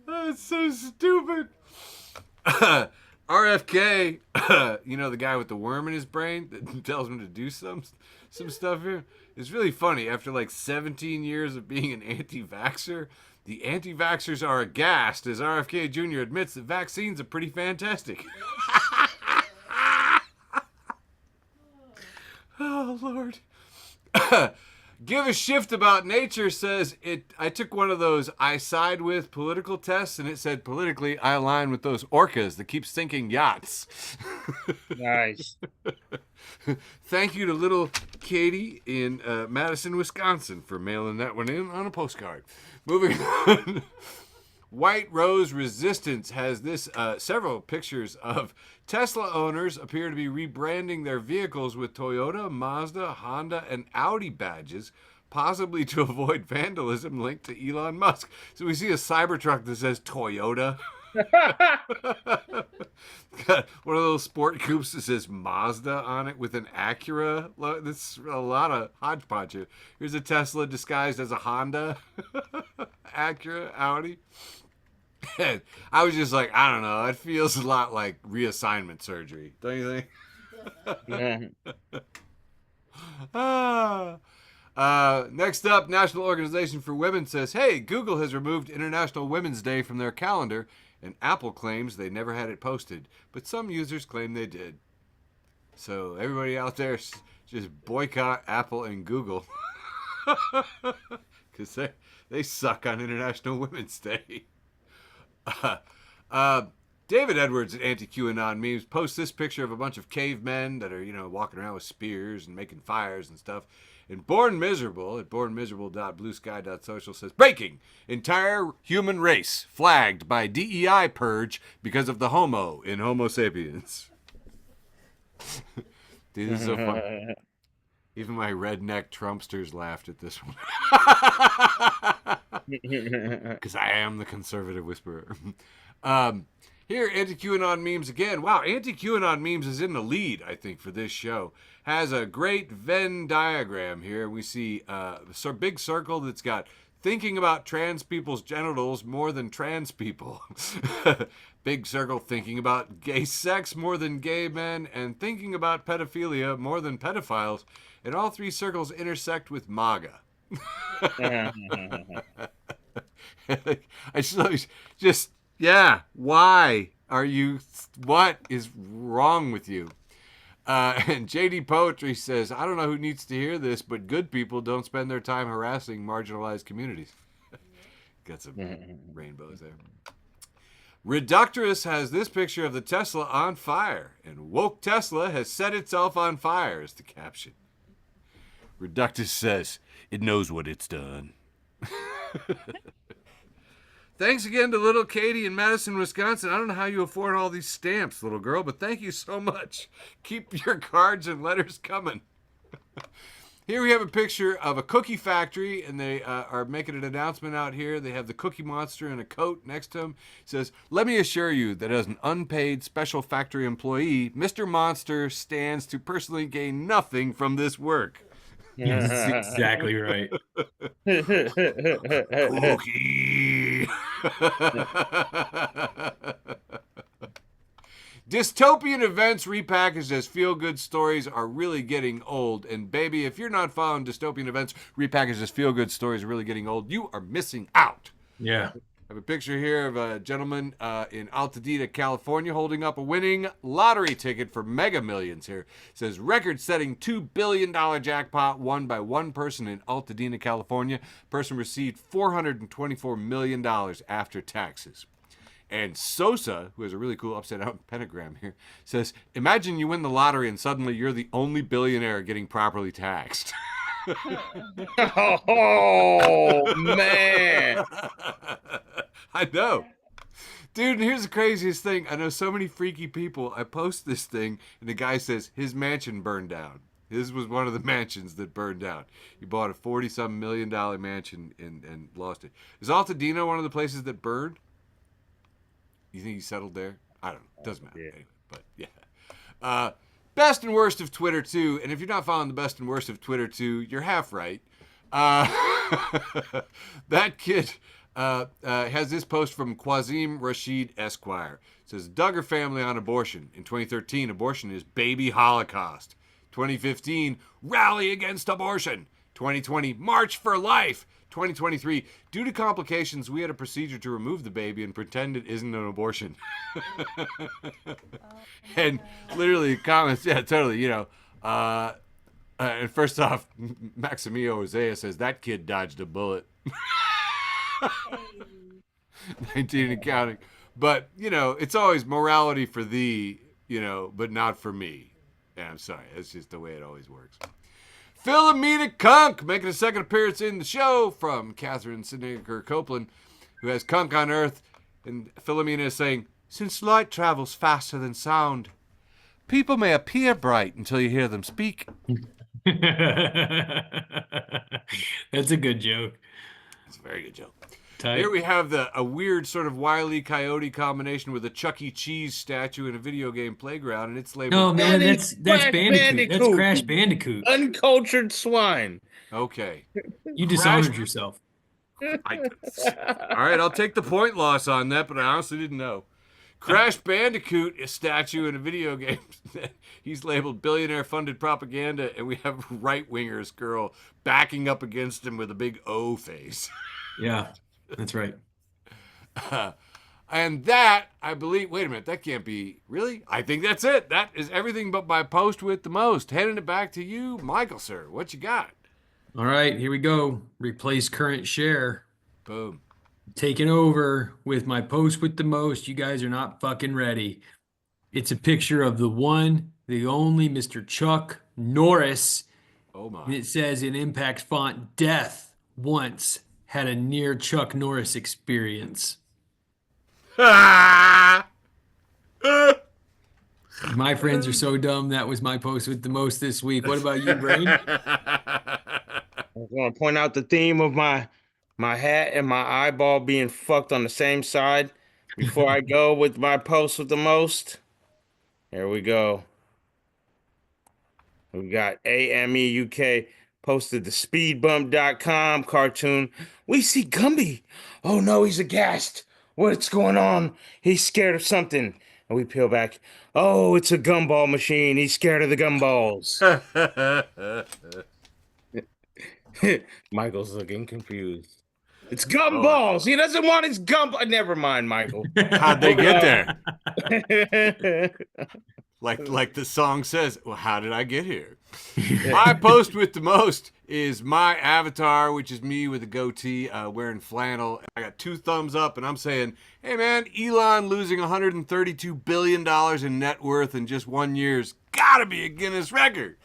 Oh, it's so stupid. RFK, you know, the guy with the worm in his brain that tells him to do some stuff here. It's really funny. After like 17 years of being an anti-vaxxer, the anti-vaxxers are aghast as RFK Jr. admits that vaccines are pretty fantastic. Oh, Lord. Give a Shift About Nature says, I took one of those I side with political tests, and it said politically I align with those orcas that keep sinking yachts. Nice. Thank you to little Katie in Madison, Wisconsin for mailing that one in on a postcard. Moving on. White Rose Resistance has this several pictures of Tesla owners appear to be rebranding their vehicles with Toyota, Mazda, Honda, and Audi badges, possibly to avoid vandalism linked to Elon Musk. So we see a Cybertruck that says Toyota. Got one of those sport coupes that says Mazda on it with an Acura. That's a lot of hodgepodge here. Here's a Tesla disguised as a Honda. Acura, Audi. I was just like, I don't know. It feels a lot like reassignment surgery, don't you think? Next up, National Organization for Women says, hey, Google has removed International Women's Day from their calendar, and Apple claims they never had it posted, but some users claim they did. So everybody out there, just boycott Apple and Google because they suck on International Women's Day. David Edwards at Anti-QAnon Memes posts this picture of a bunch of cavemen that are, you know, walking around with spears and making fires and stuff. And Born Miserable at bornmiserable.bluesky.social says, breaking! Entire human race flagged by DEI purge because of the homo in Homo sapiens. Dude, this is so fun. Even my redneck Trumpsters laughed at this one. Because I am the conservative whisperer. Here, Anti-QAnon Memes again. Wow, Anti-QAnon Memes is in the lead, I think, for this show. Has a great Venn diagram here. We see a big circle that's got thinking about trans people's genitals more than trans people. Big circle thinking about gay sex more than gay men, and thinking about pedophilia more than pedophiles. And all three circles intersect with MAGA. I just, yeah, why are you, what is wrong with you? And JD Poetry says, I don't know who needs to hear this, but good people don't spend their time harassing marginalized communities. Got some rainbows there. Reductress has this picture of the Tesla on fire, and woke Tesla has set itself on fire is the caption. Reductress says, it knows what it's done. Thanks again to little Katie in Madison, Wisconsin. I don't know how you afford all these stamps, little girl, but thank you so much. Keep your cards and letters coming. Here we have a picture of a cookie factory, and they are making an announcement out here. They have the Cookie Monster in a coat next to him. It says, let me assure you that as an unpaid special factory employee, Mr. Monster stands to personally gain nothing from this work. That's exactly right. Cookie. Dystopian events repackaged as feel-good stories are really getting old. And baby, if you're not following dystopian events repackaged as feel-good stories are really getting old, you are missing out. Yeah. I have a picture here of a gentleman in Altadena, California, holding up a winning lottery ticket for Mega Millions here. It says, record-setting $2 billion jackpot won by one person in Altadena, California. Person received $424 million after taxes. And Sosa, who has a really cool upside-down pentagram here, says, imagine you win the lottery and suddenly you're the only billionaire getting properly taxed. Oh, man. I know. Dude, and here's the craziest thing. I know so many freaky people. I post this thing, and the guy says his mansion burned down. His was one of the mansions that burned down. He bought a $40-some million mansion and lost it. Is Altadena one of the places that burned? You think he settled there? I don't know. Doesn't matter. Yeah. Anyway, but yeah. Best and worst of Twitter, too. And if you're not following the best and worst of Twitter, too, you're half right. That kid, has this post from Quazim Rashid Esquire. It says, Duggar family on abortion. In 2013, abortion is baby holocaust. 2015, rally against abortion. 2020, march for life. 2023, due to complications, we had a procedure to remove the baby and pretend it isn't an abortion. And literally comments, yeah, totally, you know. And first off, Maximio Hosea says, that kid dodged a bullet. 19 and counting. But, you know, it's always morality for thee, you know, but not for me. Yeah, I'm sorry. That's just the way it always works. Philomena Kunk making a second appearance in the show from Catherine Siniger Copeland, who has Kunk on Earth. And Philomena is saying, since light travels faster than sound, people may appear bright until you hear them speak. That's a good joke. It's a very good joke. Tight. Here we have a weird sort of Wile E. Coyote combination with a Chuck E. Cheese statue in a video game playground, and it's labeled... No, man, that's Crash Bandicoot. That's Crash Bandicoot. Uncultured swine. Okay. You dishonored yourself. All right, I'll take the point loss on that, but I honestly didn't know. Crash Bandicoot, a statue in a video game. He's labeled billionaire-funded propaganda, and we have right-wingers girl backing up against him with a big O face. Yeah, that's right. And that, I believe, wait a minute, that can't be, really? I think that's it. That is everything but my post with the most. Handing it back to you, Michael, sir. What you got? All right, here we go. Replace current share. Boom. Taking over with my post with the most. You guys are not fucking ready. It's a picture of the one, the only Mr. Chuck Norris. Oh, my. And it says in Impact font, death once had a near Chuck Norris experience. My friends are so dumb. That was my post with the most this week. What about you, Brain? I want to point out the theme of my hat and my eyeball being fucked on the same side before I go with my post with the most. Here we go. We got AME UK posted the speedbump.com cartoon. We see Gumby. Oh no, he's aghast. What's going on? He's scared of something. And we peel back. Oh, it's a gumball machine. He's scared of the gumballs. Michael's looking confused. It's gumballs. He doesn't want his gumball. Never mind, Michael. How'd they get there? Like the song says, well, how did I get here? My post with the most is my avatar, which is me with a goatee wearing flannel. I got 2 thumbs up, and I'm saying, hey, man, Elon losing $132 billion in net worth in just 1 year's gotta be a Guinness record.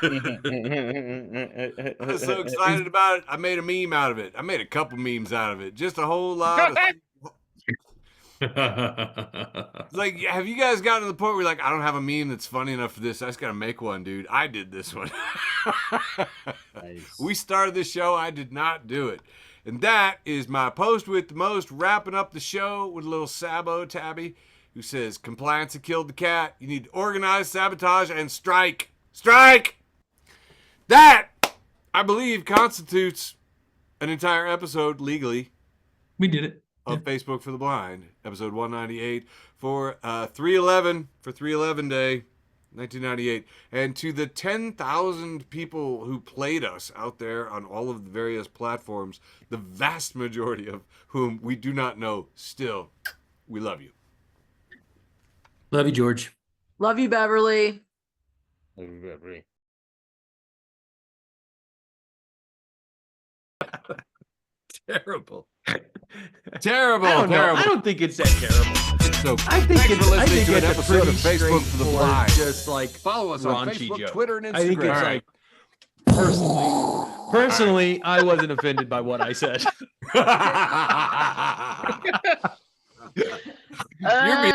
I was so excited about it. I made a meme out of it. I made a couple memes out of it. Just a whole lot of... Like, have you guys gotten to the point where you're like, I don't have a meme that's funny enough for this. I just gotta make one, dude. I did this one. Nice. We started this show. I did not do it. And that is my post with the most, wrapping up the show with a little Sabo Tabby, who says, compliance had killed the cat. You need to organize, sabotage, and strike. Strike! That, I believe, constitutes an entire episode legally. We did it. Of Facebook for the Blind, episode 198 for 3/11 for 3/11 Day, 1998, and to the 10,000 people who played us out there on all of the various platforms, the vast majority of whom we do not know. Still, we love you. Love you, George. Love you, Beverly. Love you, Beverly. Terrible. Terrible. I don't know. Terrible. I don't think it's that terrible. So I think thanks it's for listening I think to an it's a episode of pretty Facebook for the Blind. just like Follow us on raunchy Facebook, joke. Twitter, and Instagram. I think it's like personally, I wasn't offended by what I said. You're being